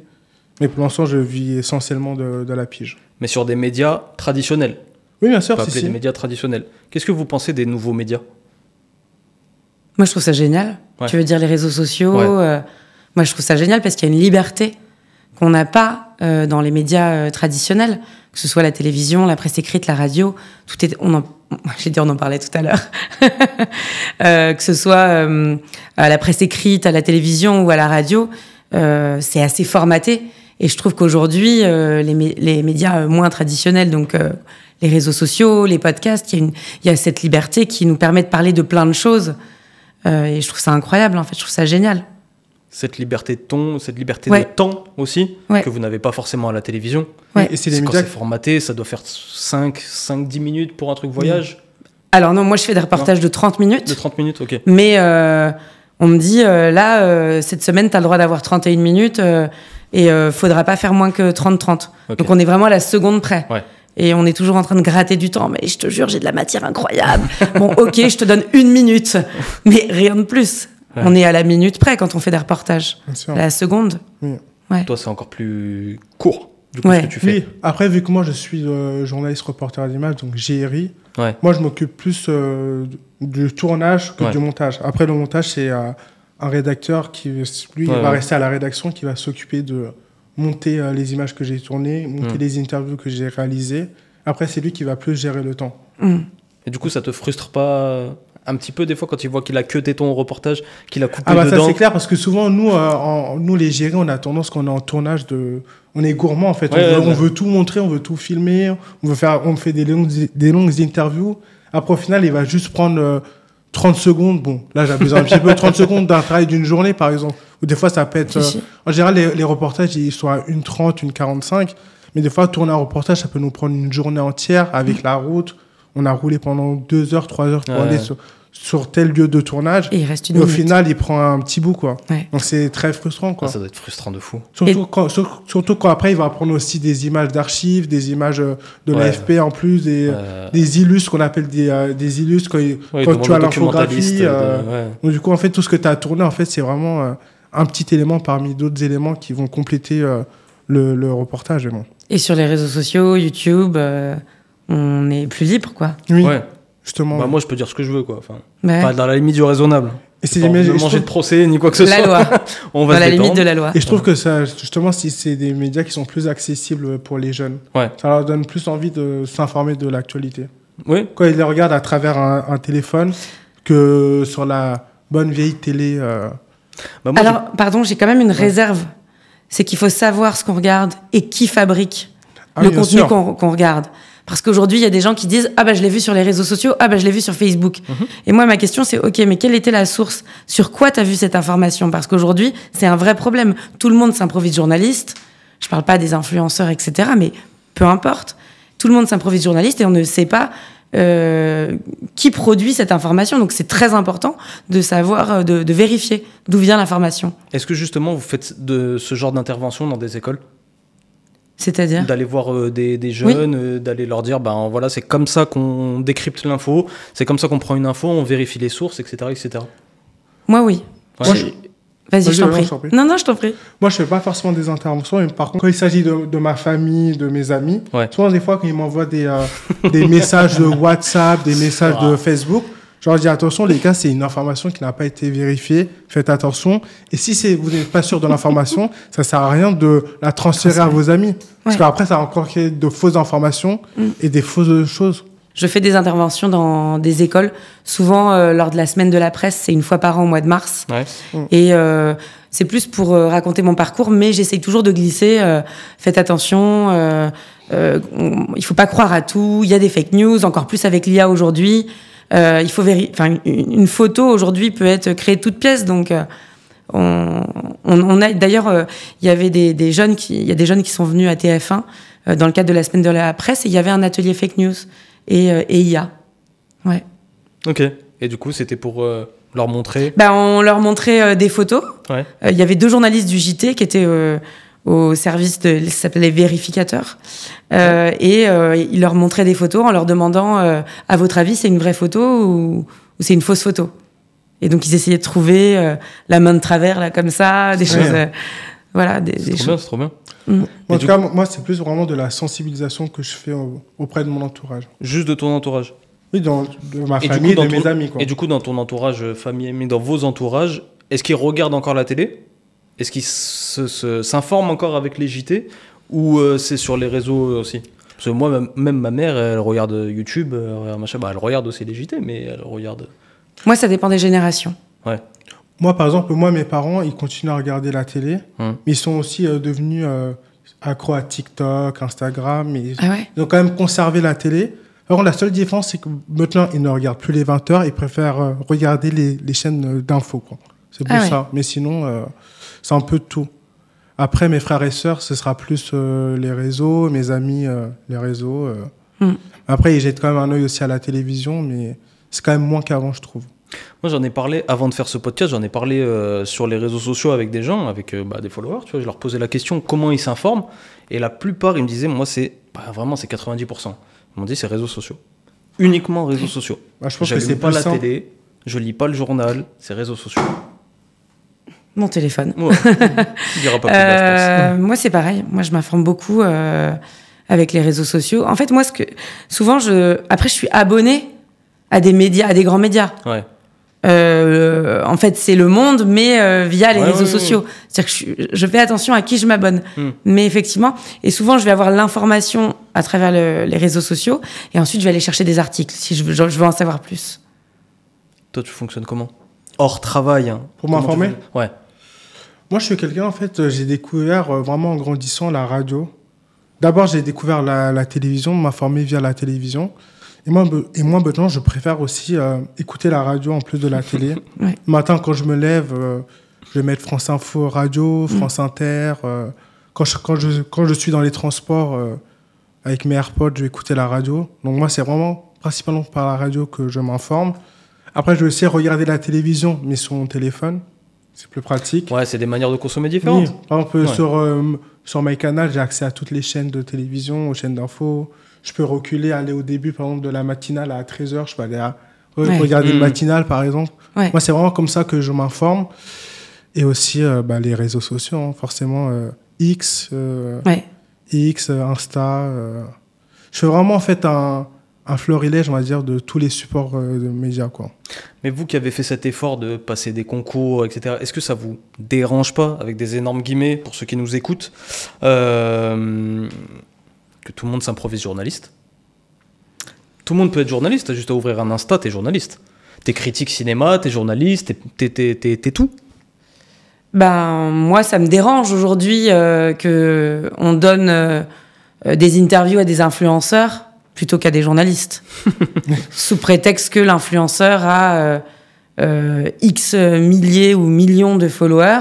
mais pour l'instant, je vis essentiellement de la pige. Mais sur des médias traditionnels. Oui, bien sûr. On peut appeler des médias traditionnels. Qu'est-ce que vous pensez des nouveaux médias ? Moi, je trouve ça génial. Ouais. Tu veux dire les réseaux sociaux ? Moi, je trouve ça génial parce qu'il y a une liberté qu'on n'a pas dans les médias traditionnels, que ce soit la télévision, la presse écrite, la radio. On en parlait tout à l'heure. Que ce soit à la presse écrite, à la télévision ou à la radio, c'est assez formaté. Et je trouve qu'aujourd'hui, les médias moins traditionnels, donc les réseaux sociaux, les podcasts, il y a cette liberté qui nous permet de parler de plein de choses. Et je trouve ça incroyable, en fait. Je trouve ça génial. Cette liberté de ton, cette liberté de temps aussi, que vous n'avez pas forcément à la télévision. Ouais. Et c'est les quand médias... c'est formaté, ça doit faire 5-10 minutes pour un truc voyage. Alors non, moi je fais des reportages de 30 minutes. De 30 minutes, ok. Mais on me dit, cette semaine, tu as le droit d'avoir 31 minutes et faudra pas faire moins que 30-30. Okay. Donc on est vraiment à la seconde près. Ouais. Et on est toujours en train de gratter du temps. Mais je te jure, j'ai de la matière incroyable. Bon, ok, je te donne 1 minute. Mais rien de plus. Ouais. On est à la minute près quand on fait des reportages. À la seconde. Oui. Ouais. Toi, c'est encore plus court, du coup, Ouais. ce que tu fais. Oui, après, vu que moi, je suis journaliste reporter d'image, donc GRI, Ouais. moi, je m'occupe plus du tournage que Ouais. du montage. Après, le montage, c'est un rédacteur qui, lui, Ouais, va ouais. rester à la rédaction, qui va s'occuper de monter les images que j'ai tournées, monter les interviews que j'ai réalisées. Après, c'est lui qui va plus gérer le temps. Et du coup, ça te frustre pas un petit peu des fois quand il voit qu'il a cuté ton reportage, qu'il a coupé Ah bah ça dedans? c'est clair parce que souvent nous les gérés on a tendance quand on est en tournage on est gourmand en fait, Ouais, on veut tout montrer, on veut tout filmer, on fait des longues interviews. Après au final il va juste prendre 30 secondes, bon là j'abuse un petit peu, 30 secondes d'un travail d'une journée par exemple, ou des fois ça peut être en général les reportages ils sont à 1h30, 1h45, mais des fois tourner un reportage ça peut nous prendre une journée entière avec la route. On a roulé pendant 2 heures, 3 heures pour aller sur tel lieu de tournage. Et il reste une Et au minute. final, il prend un petit bout, quoi. Ouais. Donc c'est très frustrant, quoi. Ah, ça doit être frustrant de fou. Surtout quand après, il va prendre aussi des images d'archives, des images de Ouais. l'AFP en plus, des illustres qu'on appelle des illustres quand tu as l'infographie. Donc du coup, en fait, tout ce que tu as tourné, en fait, c'est vraiment un petit élément parmi d'autres éléments qui vont compléter le reportage. Bon. Et sur les réseaux sociaux, YouTube, on est plus libre, quoi. Oui, Ouais. justement. Bah, moi, je peux dire ce que je veux, quoi. Enfin, Ouais. pas dans la limite du raisonnable. Et c'est Pas des de manger de procès ni quoi que ce La soit. loi. On va Dans se la limite détendre. de la loi. Et je trouve que ça, justement, si c'est des médias qui sont plus accessibles pour les jeunes, Ouais. ça leur donne plus envie de s'informer de l'actualité. Oui. Quand ils les regardent à travers un téléphone que sur la bonne vieille télé. Bah, moi, Alors, pardon, j'ai quand même une réserve. C'est qu'il faut savoir ce qu'on regarde et qui fabrique Ah le oui, bien contenu sûr. qu'on regarde. Parce qu'aujourd'hui, il y a des gens qui disent « Ah bah je l'ai vu sur les réseaux sociaux, ah bah je l'ai vu sur Facebook Et moi, ma question, c'est « Ok, mais quelle était la source? Sur quoi tu as vu cette information ?» Parce qu'aujourd'hui, c'est un vrai problème. Tout le monde s'improvise journaliste. Je parle pas des influenceurs, etc. Mais peu importe. Tout le monde s'improvise journaliste et on ne sait pas qui produit cette information. Donc c'est très important de savoir, de vérifier d'où vient l'information. est-ce que justement, vous faites de ce genre d'intervention dans des écoles? C'est-à-dire D'aller voir des jeunes, d'aller leur dire, ben voilà, c'est comme ça qu'on décrypte l'info, c'est comme ça qu'on prend une info, on vérifie les sources, etc. etc. Moi, oui. Ouais. Moi, Vas-y, Vas-y, je t'en non, prie. je t'en prie. Non, je t'en prie. Moi, je fais pas forcément des interventions, mais par contre, quand il s'agit de ma famille, de mes amis, Ouais. souvent des fois quand ils m'envoient des messages de WhatsApp, des messages de Facebook, je leur dis attention les gars, c'est une information qui n'a pas été vérifiée, faites attention. Et si vous n'êtes pas sûr de l'information, ça sert à rien de la transférer à vos amis, parce Ouais. qu'après ça va encore créer de fausses informations et des fausses choses. Je fais des interventions dans des écoles. Souvent, lors de la semaine de la presse, c'est une fois par an au mois de mars. Ouais. Et c'est plus pour raconter mon parcours, mais j'essaye toujours de glisser. Faites attention, il faut pas croire à tout. Il y a des fake news, encore plus avec l'IA aujourd'hui. Il faut une photo aujourd'hui peut être créée de toutes pièces, donc on a d'ailleurs il y avait des jeunes il y a des jeunes qui sont venus à TF1 dans le cadre de la semaine de la presse et il y avait un atelier fake news et IA. Ouais. Ok. Et du coup, c'était pour leur montrer. Bah, on leur montrait des photos. Ouais. Il y avait 2 journalistes du JT qui étaient au service ça s'appelait les vérificateurs. Et ils leur montraient des photos en leur demandant à votre avis, c'est une vraie photo ou c'est une fausse photo? Et donc, ils essayaient de trouver la main de travers, là, comme ça, des choses. Voilà, des C'est trop choses. bien, c'est trop bien. En tout cas, moi, c'est plus vraiment de la sensibilisation que je fais auprès de mon entourage. Juste de ton entourage. Oui, de ma Et du famille, coup, de mes amis, quoi. Et du coup, dans ton entourage, famille, amis, dans vos entourages, est-ce qu'ils regardent encore la télé? Est-ce qu'ils s'informent encore avec les JT? Ou c'est sur les réseaux aussi? Parce que moi, même ma mère, elle regarde YouTube, elle regarde aussi les JT, mais elle regarde... Moi, ça dépend des générations. Ouais. Moi, par exemple, mes parents, ils continuent à regarder la télé, mais ils sont aussi devenus accros à TikTok, Instagram. Ah ouais? Ils ont quand même conservé la télé. Alors, la seule différence, c'est que maintenant, ils ne regardent plus les 20 heures, ils préfèrent regarder les chaînes d'infos, quoi. C'est plus ça. Mais sinon, c'est un peu de tout. Après, mes frères et sœurs, ce sera plus les réseaux, mes amis, les réseaux. Après, ils jettent quand même un œil aussi à la télévision, mais c'est quand même moins qu'avant, je trouve. Moi, j'en ai parlé, avant de faire ce podcast, j'en ai parlé sur les réseaux sociaux avec des gens, avec des followers, tu vois, je leur posais la question comment ils s'informent, et la plupart, ils me disaient, moi, vraiment, c'est 90%. Ils m'ont dit, c'est réseaux sociaux. Uniquement réseaux sociaux. Bah, je pense que J'allume c'est pas plus la simple. télé, je lis pas le journal, c'est réseaux sociaux. Mon téléphone. Ouais. Il dira pas plus bas, je pense. Moi, c'est pareil. Moi, je m'informe beaucoup avec les réseaux sociaux. En fait, moi, souvent, après, je suis abonnée à des médias, à des grands médias. Ouais. En fait, c'est Le Monde, mais via les réseaux ouais, sociaux. ouais. C'est-à-dire que je fais attention à qui je m'abonne. Mais effectivement, et souvent, je vais avoir l'information à travers les réseaux sociaux, et ensuite, je vais aller chercher des articles si je veux en savoir plus. Toi, tu fonctionnes comment? Hors travail. Hein. Pour m'informer? Ouais. Moi, je suis quelqu'un, en fait, j'ai découvert vraiment en grandissant la radio. D'abord, j'ai découvert la télévision, m'informer via la télévision. Et moi, maintenant, je préfère aussi écouter la radio en plus de la télé. Ouais. Le matin, quand je me lève, je vais mettre France Info Radio, France Inter. Quand je suis dans les transports avec mes AirPods, je vais écouter la radio. Donc moi, c'est vraiment principalement par la radio que je m'informe. Après, je vais aussi regarder la télévision, mais sur mon téléphone. C'est plus pratique. Ouais, c'est des manières de consommer différentes. Oui. Par exemple, sur MyCanal, j'ai accès à toutes les chaînes de télévision, aux chaînes d'infos. Je peux reculer, aller au début, par exemple, de la matinale à 13h. Je peux aller regarder le matinal, par exemple. Ouais. Moi, c'est vraiment comme ça que je m'informe. Et aussi, les réseaux sociaux, hein, forcément. X, Insta. Je fais vraiment, en fait, un florilège, on va dire, de tous les supports de médias, quoi. Mais vous qui avez fait cet effort de passer des concours, etc., est-ce que ça vous dérange pas, avec des énormes guillemets, pour ceux qui nous écoutent, que tout le monde s'improvise journaliste? Tout le monde peut être journaliste, t'as juste à ouvrir un Insta, t'es journaliste. T'es critique cinéma, t'es journaliste, t'es tout. Ben, moi, ça me dérange aujourd'hui qu'on donne des interviews à des influenceurs plutôt qu'à des journalistes. Sous prétexte que l'influenceur a X milliers ou millions de followers.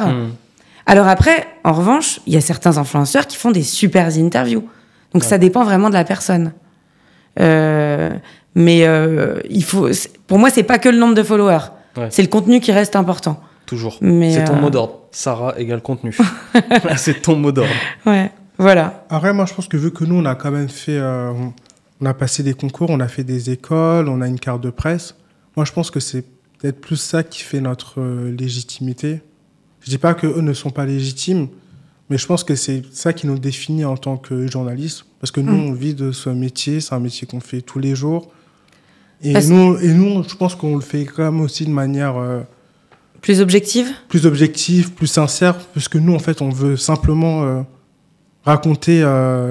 Alors après, en revanche, il y a certains influenceurs qui font des super interviews. Donc ça dépend vraiment de la personne. Mais pour moi, c'est pas que le nombre de followers. Ouais. C'est le contenu qui reste important. Toujours. C'est ton mot d'ordre. Sarah égale contenu. C'est ton mot d'ordre. Ouais, voilà. Après, moi, je pense que vu que nous, on a quand même fait... on a passé des concours, on a fait des écoles, on a une carte de presse. Moi, je pense que c'est peut-être plus ça qui fait notre légitimité. Je dis pas qu'eux ne sont pas légitimes, mais je pense que c'est ça qui nous définit en tant que journalistes. Parce que nous, on vit de ce métier, c'est un métier qu'on fait tous les jours. Et nous, je pense qu'on le fait quand même aussi de manière... plus objective ? Plus objective, plus sincère, parce que nous, en fait, on veut simplement raconter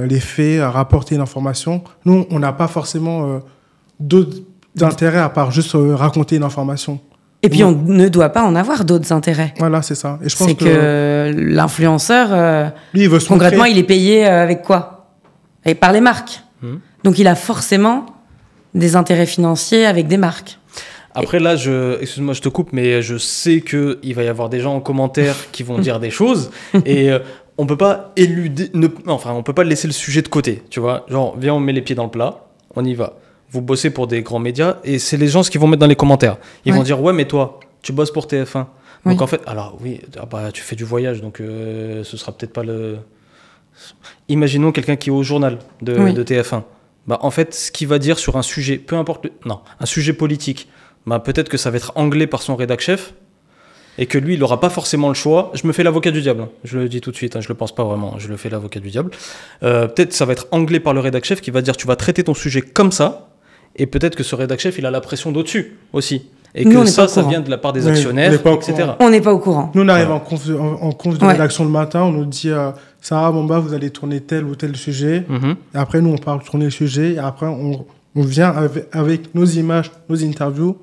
les faits, rapporter une information. Nous, on n'a pas forcément d'autres intérêts à part juste raconter une information. Et puis, on ne doit pas en avoir d'autres intérêts. Voilà, c'est ça. Et je pense c'est que l'influenceur, lui, il veut se concrètement, il est payé avec quoi ? Et par les marques. Donc, il a forcément des intérêts financiers avec des marques. Après, là, excuse-moi, je te coupe, mais je sais qu'il va y avoir des gens en commentaire qui vont dire des choses. Et on peut pas on peut pas laisser le sujet de côté, tu vois. Genre, viens, on met les pieds dans le plat, on y va. Vous bossez pour des grands médias, et c'est les gens ce qu'ils vont mettre dans les commentaires. Ils vont dire, ouais, mais toi, tu bosses pour TF1. Donc en fait, alors oui, tu fais du voyage, donc ce sera peut-être pas le... Imaginons quelqu'un qui est au journal de TF1. En fait, ce qu'il va dire sur un sujet, peu importe un sujet politique, peut-être que ça va être anglais par son rédac-chef, et que lui, il n'aura pas forcément le choix. Je me fais l'avocat du diable, je le dis tout de suite, je le pense pas vraiment, je le fais l'avocat du diable. Peut-être ça va être anglais par le rédac-chef qui va dire, tu vas traiter ton sujet comme ça, et peut-être que ce rédac-chef, il a la pression d'au-dessus aussi. Et que ça vient de la part des actionnaires, etc. On n'est pas au courant. Nous, on arrive en conf de rédaction le matin, on nous dit Sarah, vous allez tourner tel ou tel sujet. Et après, nous, on part tourner le sujet. Et après, on vient avec nos images, nos interviews.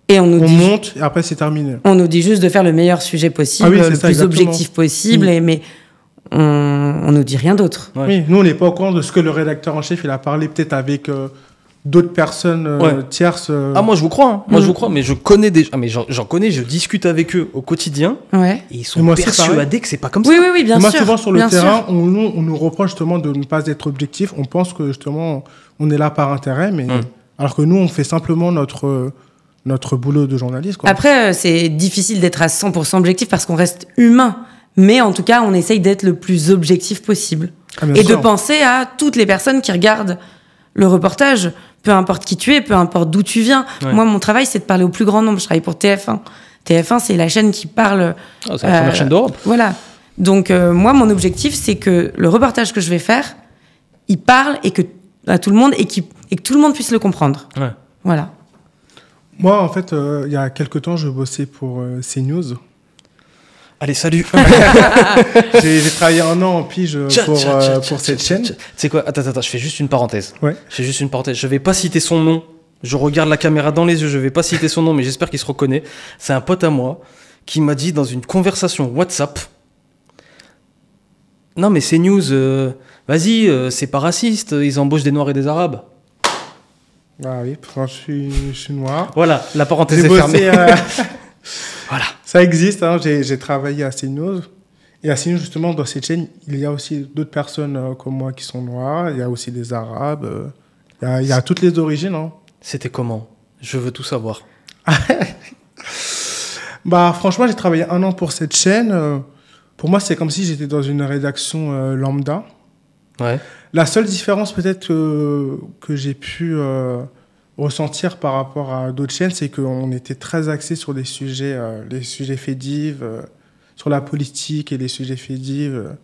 Et on monte, et après, c'est terminé. On nous dit juste de faire le meilleur sujet possible, le plus objectif possible, mais on nous dit rien d'autre. Oui, nous, on n'est pas au courant de ce que le rédacteur en chef il a parlé, peut-être avec... d'autres personnes tierces. Moi je vous crois, hein. Moi je vous crois, mais je connais déjà, j'en connais, je discute avec eux au quotidien, et ils sont persuadés que c'est pas comme ça. Oui, bien sûr. Moi souvent sur le terrain, on nous reproche justement de ne pas être objectif. On pense que justement on est là par intérêt, mais alors que nous on fait simplement notre boulot de journaliste, quoi. Après c'est difficile d'être à 100% objectif parce qu'on reste humain, mais en tout cas on essaye d'être le plus objectif possible et de penser à toutes les personnes qui regardent le reportage, peu importe qui tu es, peu importe d'où tu viens. Moi, mon travail, c'est de parler au plus grand nombre. Je travaille pour TF1. TF1, c'est la chaîne qui parle. Ah, c'est la première chaîne d'Europe. Voilà. Donc, moi, mon objectif, c'est que le reportage que je vais faire, il parle à tout le monde et que tout le monde puisse le comprendre. Ouais. Voilà. Moi, en fait, il y a quelques temps, je bossais pour CNews. Allez, salut. J'ai travaillé 1 an en pige pour cette chaîne. Tu sais quoi? Attends, je fais juste une parenthèse. Ouais. Je vais pas citer son nom. Je regarde la caméra dans les yeux, je vais pas citer son nom, mais j'espère qu'il se reconnaît. C'est un pote à moi qui m'a dit dans une conversation WhatsApp: non, mais CNews, vas-y, c'est pas raciste, ils embauchent des Noirs et des Arabes. Ah oui, je suis noir. Voilà, la parenthèse J'ai est bossé, fermée. Voilà. Ça existe, hein, j'ai travaillé à CNews. Et à CNews, justement, dans cette chaîne, il y a aussi d'autres personnes comme moi qui sont noires. Il y a aussi des Arabes. Il y a toutes les origines. Hein. C'était comment? Je veux tout savoir. Bah, franchement, j'ai travaillé 1 an pour cette chaîne. Pour moi, c'est comme si j'étais dans une rédaction lambda. Ouais. La seule différence peut-être que j'ai pu ressentir par rapport à d'autres chaînes, c'est qu'on était très axé sur les sujets faits divers, sur la politique et les sujets faits divers.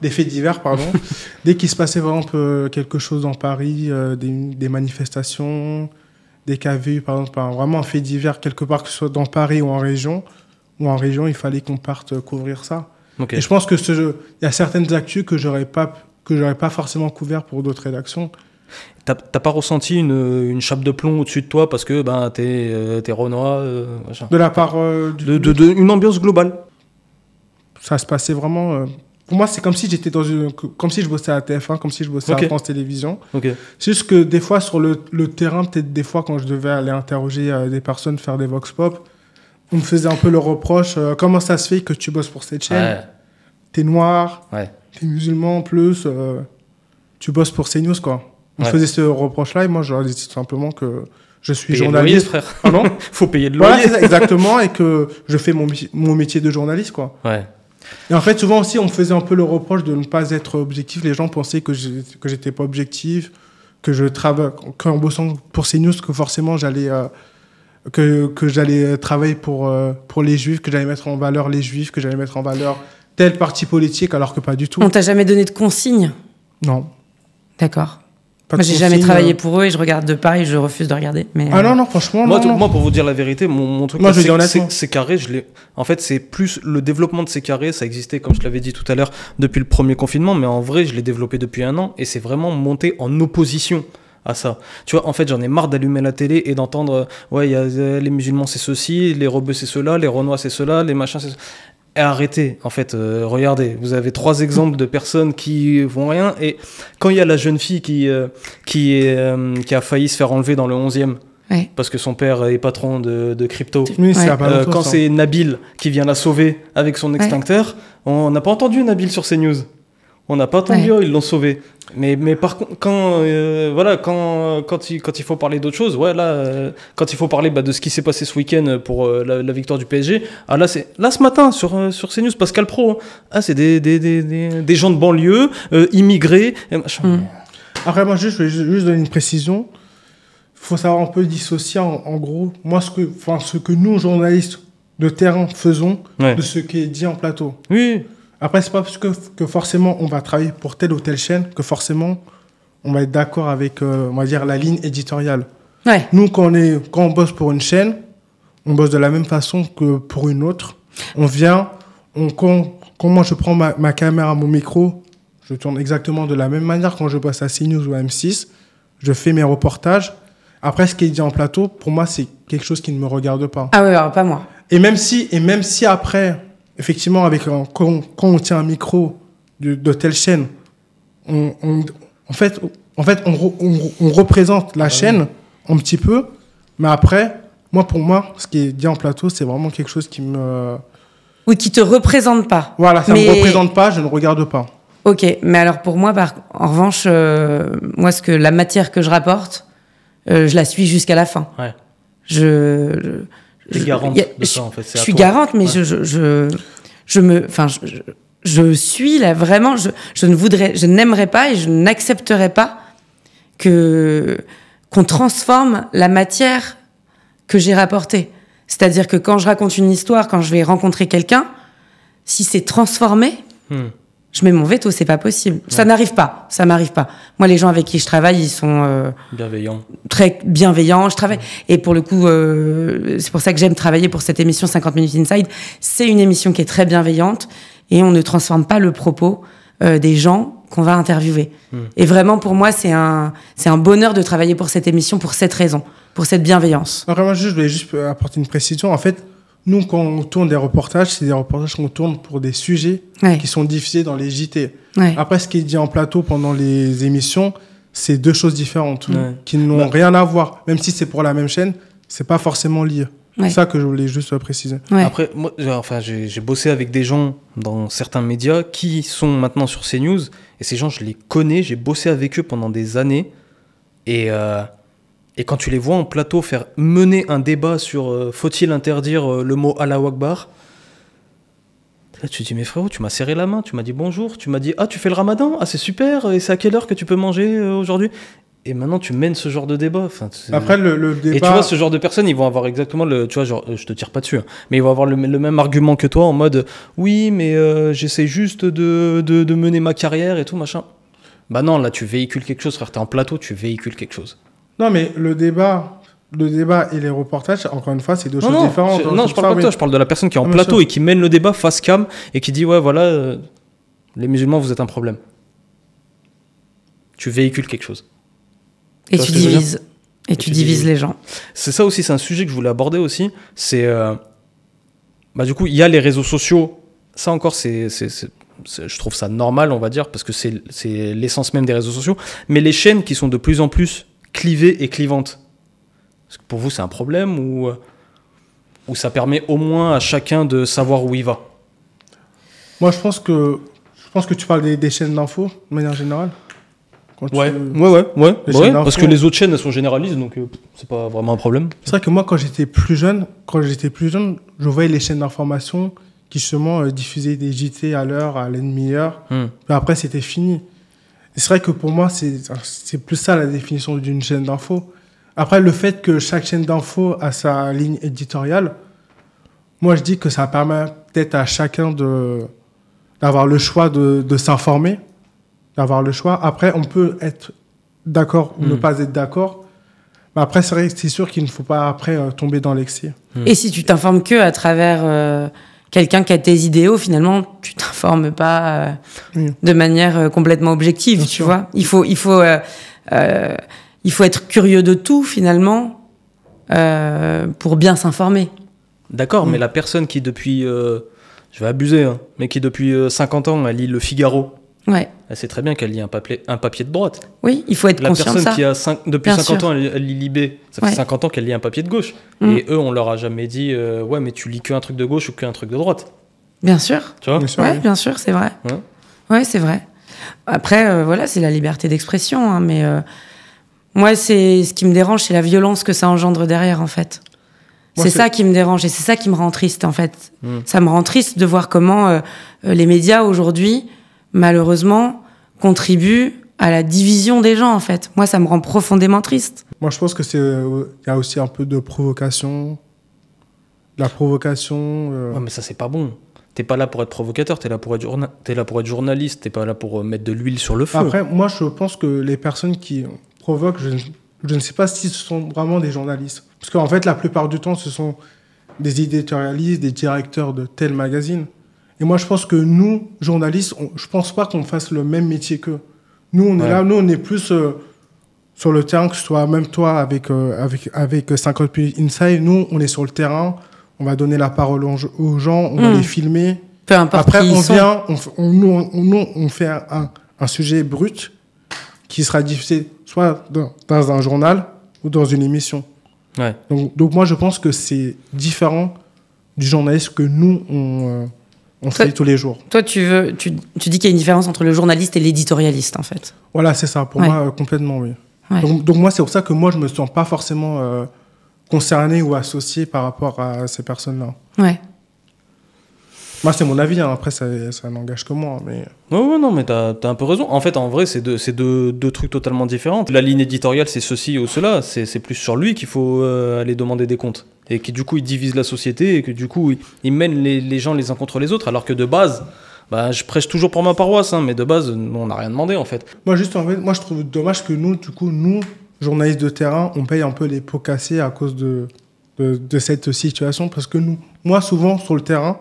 Des faits divers, pardon. Dès qu'il se passait vraiment quelque chose dans Paris, des manifestations, dès qu'il y avait eu, par exemple, vraiment un fait divers quelque part, que ce soit dans Paris ou en région, il fallait qu'on parte couvrir ça. Okay. Et je pense que y a certaines actus que j'aurais pas forcément couvert pour d'autres rédactions. T'as pas ressenti une chape de plomb au-dessus de toi parce que t'es Renoir, machin. De la part une ambiance globale. Ça se passait vraiment. Pour moi, c'est comme si j'étais comme si je bossais à TF1, comme si je bossais à France Télévisions. Okay. C'est juste que des fois sur le terrain, peut-être des fois quand je devais aller interroger des personnes, faire des vox pop, on me faisait un peu le reproche. Comment ça se fait que tu bosses pour cette chaîne? Ouais. T'es noir, ouais. T'es musulman en plus, tu bosses pour CNews, quoi. On me faisait ce reproche-là et moi, je leur disais tout simplement que je suis journaliste. Loyer, frère. Pardon? Faut payer de loyer. Voilà, c'est ça, exactement, et que je fais mon métier de journaliste, quoi. Ouais. Et en fait, souvent aussi, on me faisait un peu le reproche de ne pas être objectif. Les gens pensaient que j'étais pas objectif, que je travaille, qu'en bossant pour CNews, que forcément j'allais que j'allais travailler pour les Juifs, que j'allais mettre en valeur les Juifs, que j'allais mettre en valeur tel parti politique, alors que pas du tout. On t'a jamais donné de consignes? Non. D'accord. Moi, j'ai jamais travaillé pour eux et je regarde de Paris, je refuse de regarder. Mais non, franchement, moi, pour vous dire la vérité, mon truc, c'est carré. En fait, c'est plus le développement de ces carrés. Ça existait, comme je l'avais dit tout à l'heure, depuis le premier confinement, mais en vrai, je l'ai développé depuis 1 an et c'est vraiment monté en opposition à ça. Tu vois, en fait, j'en ai marre d'allumer la télé et d'entendre ouais, les musulmans c'est ceci, les rebeux c'est cela, les renois c'est cela, les machins c'est cela. Et arrêtez, en fait, regardez, vous avez 3 exemples de personnes qui font rien, et quand il y a la jeune fille qui a failli se faire enlever dans le 11e, ouais. parce que son père est patron de crypto, oui, quand c'est Nabil qui vient la sauver avec son extincteur, on n'a pas entendu Nabil sur CNews. On n'a pas entendu, ils l'ont sauvé. Mais par contre, quand il faut parler d'autre chose, quand il faut parler de ce qui s'est passé ce week-end pour la victoire du PSG, là ce matin sur CNews, Pascal Pro, c'est des gens de banlieue, immigrés. Après, moi, je vais juste donner une précision. Il faut savoir un peu dissocier, en gros, moi, ce que nous, journalistes de terrain, faisons de ce qui est dit en plateau. Oui. Après, c'est pas parce que forcément on va travailler pour telle ou telle chaîne que forcément on va être d'accord avec, on va dire, la ligne éditoriale. Ouais. Nous, quand on bosse pour une chaîne, on bosse de la même façon que pour une autre. On vient, quand moi je prends ma caméra, mon micro, je tourne exactement de la même manière quand je bosse à CNews ou à M6. Je fais mes reportages. Après, ce qui est dit en plateau, pour moi, c'est quelque chose qui ne me regarde pas. Ah oui, alors pas moi. Et même si après... Effectivement, quand on tient un micro de telle chaîne, on représente la chaîne un petit peu, mais après, pour moi, ce qui est dit en plateau, c'est vraiment quelque chose qui me... Oui, qui te représente pas. Voilà, ça me représente pas, je ne regarde pas. Ok, mais alors pour moi, en revanche, moi, la matière que je rapporte, je la suis jusqu'à la fin. Ouais. Je suis garante de ça, en fait. Je suis garante, mais je suis là vraiment. Je n'aimerais pas et je n'accepterais pas qu'on transforme la matière que j'ai rapportée. C'est-à-dire que quand je raconte une histoire, quand je vais rencontrer quelqu'un, si c'est transformé, je mets mon veto, c'est pas possible. Ça n'arrive pas, ça m'arrive pas. Moi, les gens avec qui je travaille, ils sont bienveillants. Très bienveillants. Je travaille et pour le coup, c'est pour ça que j'aime travailler pour cette émission 50 minutes inside. C'est une émission qui est très bienveillante et on ne transforme pas le propos des gens qu'on va interviewer. Et vraiment, pour moi, c'est un bonheur de travailler pour cette émission pour cette raison, pour cette bienveillance. Alors, moi, je voulais juste apporter une précision. En fait, nous, quand on tourne des reportages, c'est des reportages qu'on tourne pour des sujets qui sont diffusés dans les JT. Après, ce qui est dit en plateau pendant les émissions, c'est deux choses différentes qui n'ont rien à voir. Même si c'est pour la même chaîne, c'est pas forcément lié. C'est ça que je voulais juste préciser. Après, moi, j'ai bossé avec des gens dans certains médias qui sont maintenant sur CNews. Et ces gens, je les connais, j'ai bossé avec eux pendant des années. Et quand tu les vois en plateau faire mener un débat sur faut-il interdire le mot Allahu Akbar, là tu te dis mais frérot, tu m'as serré la main, tu m'as dit bonjour, tu m'as dit ah tu fais le ramadan, ah c'est super, et c'est à quelle heure que tu peux manger aujourd'hui? Et maintenant tu mènes ce genre de débat. Après le débat... Et tu vois ce genre de personnes, ils vont avoir exactement le... Tu vois, genre, je te tire pas dessus, hein, mais ils vont avoir le même argument que toi en mode oui mais j'essaie juste de mener ma carrière et tout machin. Bah non, là tu véhicules quelque chose frère, t'es en plateau, tu véhicules quelque chose. Non, mais le débat et les reportages, encore une fois, c'est deux choses différentes. Non, je parle pas de toi, je parle de la personne qui est en plateau et qui mène le débat face cam et qui dit ouais, voilà, les musulmans, vous êtes un problème. Tu véhicules quelque chose. Et tu divises. Et tu divises les gens. C'est ça aussi, c'est un sujet que je voulais aborder aussi. C'est. Du coup, il y a les réseaux sociaux. Ça encore, je trouve ça normal, on va dire, parce que c'est l'essence même des réseaux sociaux. Mais les chaînes qui sont de plus en plus clivée et clivante. Est-ce que pour vous, c'est un problème ou ça permet au moins à chacun de savoir où il va? Moi, je pense que tu parles des chaînes d'infos, de manière générale. Ouais, parce que les autres chaînes, elles sont généralistes, donc c'est pas vraiment un problème. C'est vrai que moi, quand j'étais plus jeune, je voyais les chaînes d'information qui, justement, diffusaient des JT à l'heure, à l'ennemi-heure. Mais après, c'était fini. C'est vrai que pour moi, c'est plus ça la définition d'une chaîne d'info. Après, le fait que chaque chaîne d'info a sa ligne éditoriale, moi, je dis que ça permet peut-être à chacun d'avoir le choix de s'informer, d'avoir le choix. Après, on peut être d'accord ou ne pas être d'accord. Mais après, c'est sûr qu'il ne faut pas après tomber dans l'excès. Et si tu t'informes que à travers... quelqu'un qui a tes idéaux, finalement, tu t'informes pas de manière complètement objective, bien sûr. Vois. Il faut être curieux de tout, finalement, pour bien s'informer. D'accord, mais la personne qui depuis, je vais abuser, hein, mais qui depuis 50 ans, elle lit Le Figaro, elle sait très bien qu'elle lit un papier de droite. Oui, il faut être conscient de ça. La personne qui depuis 50 ans, elle lit Libé, ça fait 50 ans qu'elle lit un papier de gauche. Et eux, on leur a jamais dit, ouais, mais tu lis qu'un truc de gauche ou qu'un truc de droite. Bien sûr. Tu vois ? Bien sûr, c'est vrai. Ouais, c'est vrai. Après, voilà, c'est la liberté d'expression, hein, mais moi, ce qui me dérange, c'est la violence que ça engendre derrière, en fait. C'est ça qui me dérange et c'est ça qui me rend triste, en fait. Ça me rend triste de voir comment les médias, aujourd'hui, malheureusement, contribuent à la division des gens, en fait. Moi, ça me rend profondément triste. Moi, je pense que y a aussi un peu de provocation. La provocation... Ouais, mais ça, c'est pas bon. T'es pas là pour être provocateur, t'es là pour être journaliste, t'es pas là pour mettre de l'huile sur le feu. Après, moi, je pense que les personnes qui provoquent, je ne sais pas si ce sont vraiment des journalistes. Parce qu'en fait, la plupart du temps, ce sont des éditorialistes, des directeurs de tel magazine. Et moi, je pense que nous, journalistes, je pense pas qu'on fasse le même métier qu'eux. Nous, on est là, nous, on est plus sur le terrain, que ce soit même toi avec 50 minutes inside. Nous, on est sur le terrain, on va donner la parole aux gens, on va les filmer. Peu importe. Après, on fait un sujet brut qui sera diffusé soit dans un journal ou dans une émission. Ouais. Donc moi, je pense que c'est différent du journaliste que nous, on fait tous les jours. Toi, tu dis qu'il y a une différence entre le journaliste et l'éditorialiste, en fait. Voilà, c'est ça. Pour moi, complètement, oui. Ouais. Donc moi, c'est pour ça que moi, je me sens pas forcément concerné ou associé par rapport à ces personnes-là. Ouais. Moi, c'est mon avis. Hein. Après, ça n'engage que moi. Mais... Ouais, non, mais t'as un peu raison. En fait, en vrai, c'est deux trucs totalement différents. La ligne éditoriale, c'est ceci ou cela. C'est plus sur lui qu'il faut aller demander des comptes. et qui du coup ils divisent la société et que du coup ils mènent les gens les uns contre les autres, alors que de base, bah, je prêche toujours pour ma paroisse, hein, mais de base, nous, on n'a rien demandé en fait. Moi, juste, en fait, moi, je trouve dommage que nous, du coup, nous, journalistes de terrain, on paye un peu les pots cassés à cause de cette situation. Parce que moi, souvent, sur le terrain,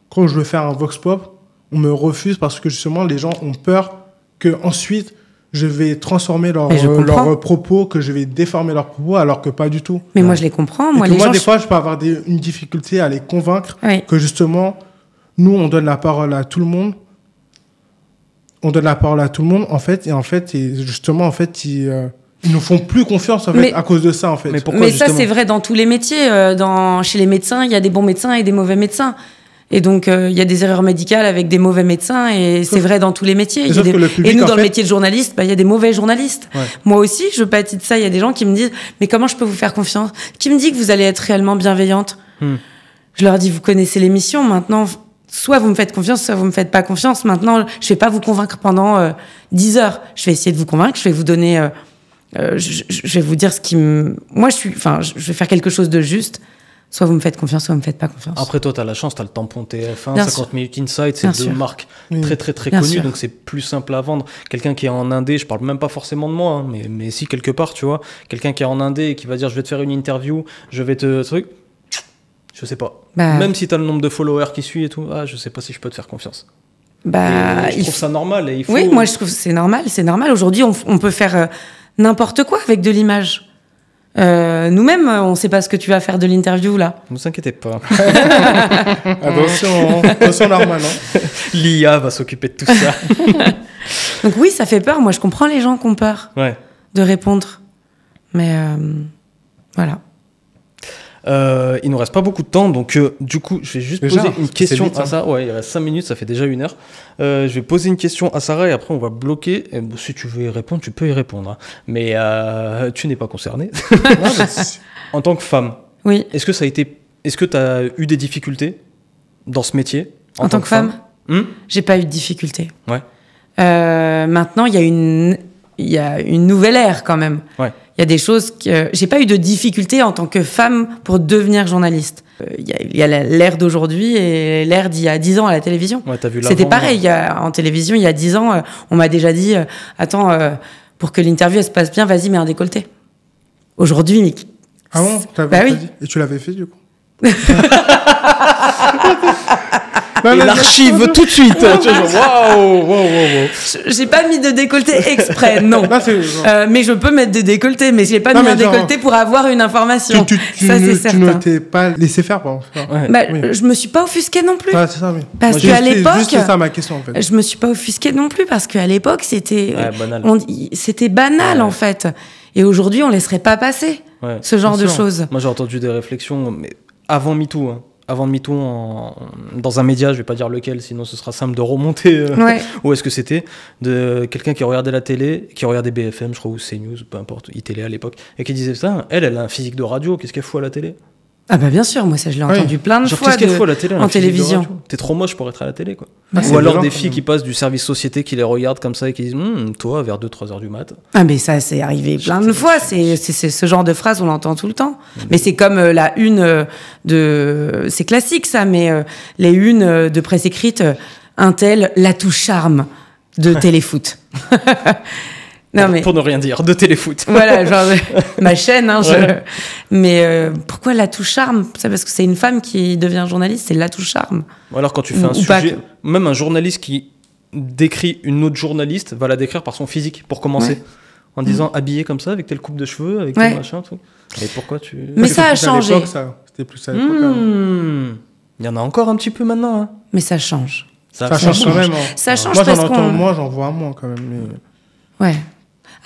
quand je veux faire un vox pop, on me refuse parce que justement, les gens ont peur que ensuite je vais transformer leurs propos, que je vais déformer leurs propos, alors que pas du tout. Mais moi, je les comprends. Moi, des fois, je peux avoir une difficulté à les convaincre que justement, nous, on donne la parole à tout le monde. On donne la parole à tout le monde, en fait, et justement, en fait, ils nous font plus confiance, en fait, à cause de ça, en fait. Mais ça, c'est vrai dans tous les métiers. Chez les médecins, il y a des bons médecins et des mauvais médecins. Et donc, il y a des erreurs médicales avec des mauvais médecins, et c'est vrai dans tous les métiers. Et nous, dans le métier de journaliste, il y a des mauvais journalistes. Ouais. Moi aussi, je pâtis de ça. Il y a des gens qui me disent « Mais comment je peux vous faire confiance ?» Qui me dit que vous allez être réellement bienveillante. Je leur dis « Vous connaissez l'émission, maintenant, soit vous me faites confiance, soit vous me faites pas confiance. Maintenant, je vais pas vous convaincre pendant 10 heures. Je vais essayer de vous convaincre, je vais vous donner... je vais vous dire ce qui me... Moi, je vais faire quelque chose de juste. Soit vous me faites confiance, soit vous me faites pas confiance. Après, toi, tu as la chance, tu as le tampon TF1, 50 minutes Inside, c'est deux marques très connues, donc c'est plus simple à vendre. Quelqu'un qui est en indé, je parle même pas forcément de moi, hein, mais si quelque part, tu vois, quelqu'un qui est en indé et qui va dire je vais te faire une interview, je vais te... Je sais pas. Même si tu as le nombre de followers qui suit et tout, je sais pas si je peux te faire confiance. Je trouve ça normal. Et il faut... Oui, moi je trouve que c'est normal. Aujourd'hui, on peut faire n'importe quoi avec de l'image. Nous-mêmes, on ne sait pas ce que tu vas faire de l'interview là. Ne vous inquiétez pas. attention normal. Hein. L'IA va s'occuper de tout ça. Donc oui, ça fait peur. Moi, je comprends les gens qui ont peur de répondre. Mais voilà. Il nous reste pas beaucoup de temps, donc du coup, je vais juste poser une question à Sarah. Ouais, il reste 5 minutes, ça fait déjà 1 heure. Je vais poser une question à Sarah et après on va bloquer. Et bon, si tu veux y répondre, tu peux y répondre. Hein. Mais tu n'es pas concernée. En tant que femme, est-ce que tu as eu des difficultés dans ce métier en tant que femme J'ai pas eu de difficultés. Ouais. Maintenant, il y a une nouvelle ère quand même. Ouais. Il y a des choses que j'ai pas eu de difficultés en tant que femme pour devenir journaliste. Il y a l'ère d'aujourd'hui et l'ère d'il y a 10 ans à la télévision. Ouais, t'as vu C'était pareil. En télévision, il y a 10 ans, on m'a déjà dit attends, pour que l'interview elle se passe bien, vas-y, mets un décolleté. Aujourd'hui, mais... Ah bon, dit. Et tu l'avais fait du coup. Et l'archive tout de suite. Waouh. J'ai pas mis de décolleté exprès, non. Mais je peux mettre des décolletés, mais j'ai pas mis un décolleté pour avoir une information. Ça, c'est certain. Tu ne t'es pas laissé faire, par exemple. Je me suis pas offusquée non plus. C'est ça, oui. Parce qu'à l'époque, c'est ça ma question en fait. Je me suis pas offusquée non plus parce qu'à l'époque c'était banal en fait. Et aujourd'hui, on laisserait pas passer ce genre de choses. Moi, j'ai entendu des réflexions, mais avant MeToo. Avant de MeToo, dans un média, je vais pas dire lequel, sinon ce sera simple de remonter où est-ce que c'était, de quelqu'un qui regardait la télé, qui regardait BFM, je crois, ou CNews, peu importe, iTélé à l'époque, et qui disait ça, elle a un physique de radio, qu'est-ce qu'elle fout à la télé ? Ah bah bien sûr, moi ça je l'ai entendu plein de fois qu'est-ce qu'elle fout à la télé, en télévision. T'es trop moche pour être à la télé, quoi. Ou alors des filles qui passent du service société, qui les regardent comme ça et qui disent toi, vers 2-3 heures du mat. Ah mais ça c'est arrivé plein de fois, c'est ce genre de phrase, on l'entend tout le temps. Mais c'est comme la une de... C'est classique ça, mais les unes de presse écrite, un tel l'atout charme de Téléfoot. Non, mais... Pour ne rien dire, de Téléfoot. Voilà, genre ma chaîne. Hein, mais pourquoi l'atout charme ? C'est parce que c'est une femme qui devient journaliste, c'est l'atout charme. Ou alors quand tu fais un sujet, même un journaliste qui décrit une autre journaliste va la décrire par son physique, pour commencer. En disant habillée comme ça, avec telle coupe de cheveux, avec tel machin, tout. Mais pourquoi tu... Mais ça a changé. C'était plus à l'époque. Il y en a encore un petit peu maintenant. Hein. Mais ça change. Ça change quand même. Ça change moi, parce qu'on... Moi, j'en vois moins quand même. Mais... Ouais.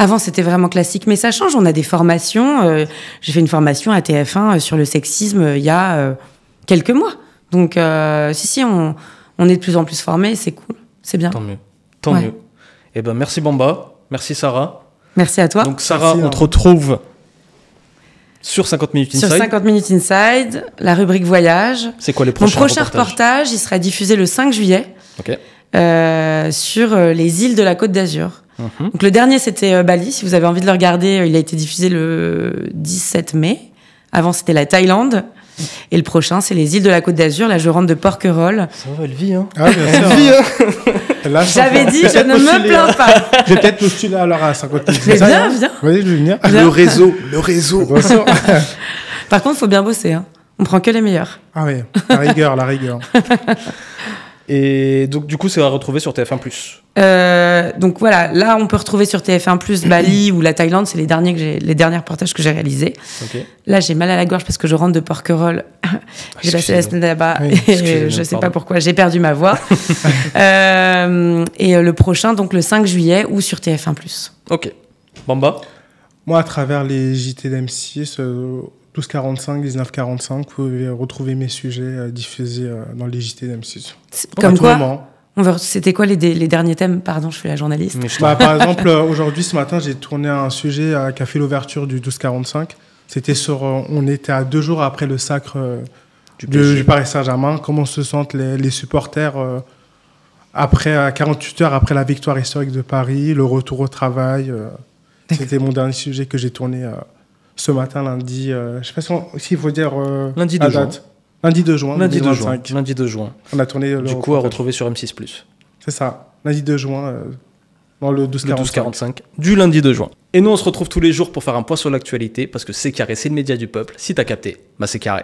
Avant, c'était vraiment classique, mais ça change. On a des formations. J'ai fait une formation à TF1 sur le sexisme il y a quelques mois. Donc, si, on est de plus en plus formés, c'est cool. C'est bien. Tant mieux. Eh ben, merci Bamba. Merci Sarah. Merci à toi. Donc, Sarah, on te retrouve sur 50 minutes Inside. Sur 50 minutes Inside, la rubrique voyage. C'est quoi les prochains reportages ? Mon prochain reportage, il sera diffusé le 5 juillet sur les îles de la Côte d'Azur. Donc le dernier, c'était Bali. Si vous avez envie de le regarder, il a été diffusé le 17 mai Avant, c'était la Thaïlande. Et le prochain, c'est les îles de la Côte d'Azur. Là, je rentre de Porquerolles. Ça va, elle vit, hein. Ah, bien sûr. Elle vit, hein. Là, J'avais dit, je ne me plains pas. Je vais peut-être postuler alors à 50 000. Mais viens. Oui, je vais venir. Viens. Le réseau. Attention. Par contre, il faut bien bosser. Hein. On prend que les meilleurs. Ah oui, la rigueur. Et donc, du coup, c'est à retrouver sur TF1+. Donc voilà, là, on peut retrouver sur TF1+, Bali ou la Thaïlande. C'est les derniers reportages que j'ai réalisés. Ok. Là, j'ai mal à la gorge parce que je rentre de Porquerolles. J'ai passé la semaine là-bas et je sais pas pourquoi, j'ai perdu ma voix. Et le prochain, donc le 5 juillet, ou sur TF1+. Ok. Bamba. Moi, à travers les JT d'M6, 12h45, 19h45, vous pouvez retrouver mes sujets diffusés dans les JT d'M6. Comme quoi c'était quoi les derniers thèmes? Pardon, je suis la journaliste. Par exemple, aujourd'hui, ce matin, j'ai tourné un sujet qui a fait l'ouverture du 12h45. C'était sur... on était à 2 jours après le sacre du Paris Saint-Germain. Comment se sentent les supporters après 48 heures après la victoire historique de Paris, le retour au travail. C'était mon dernier sujet que j'ai tourné ce matin, lundi. Je ne sais pas s'il faut dire lundi 2 juin. Lundi 2 juin. Lundi 2 juin. On a tourné du coup, à retrouver sur M6+. C'est ça. Lundi 2 juin, dans le 12h45. Du lundi 2 juin. Et nous, on se retrouve tous les jours pour faire un point sur l'actualité, parce que C'est Carré, c'est le média du peuple. Si t'as capté, bah c'est carré.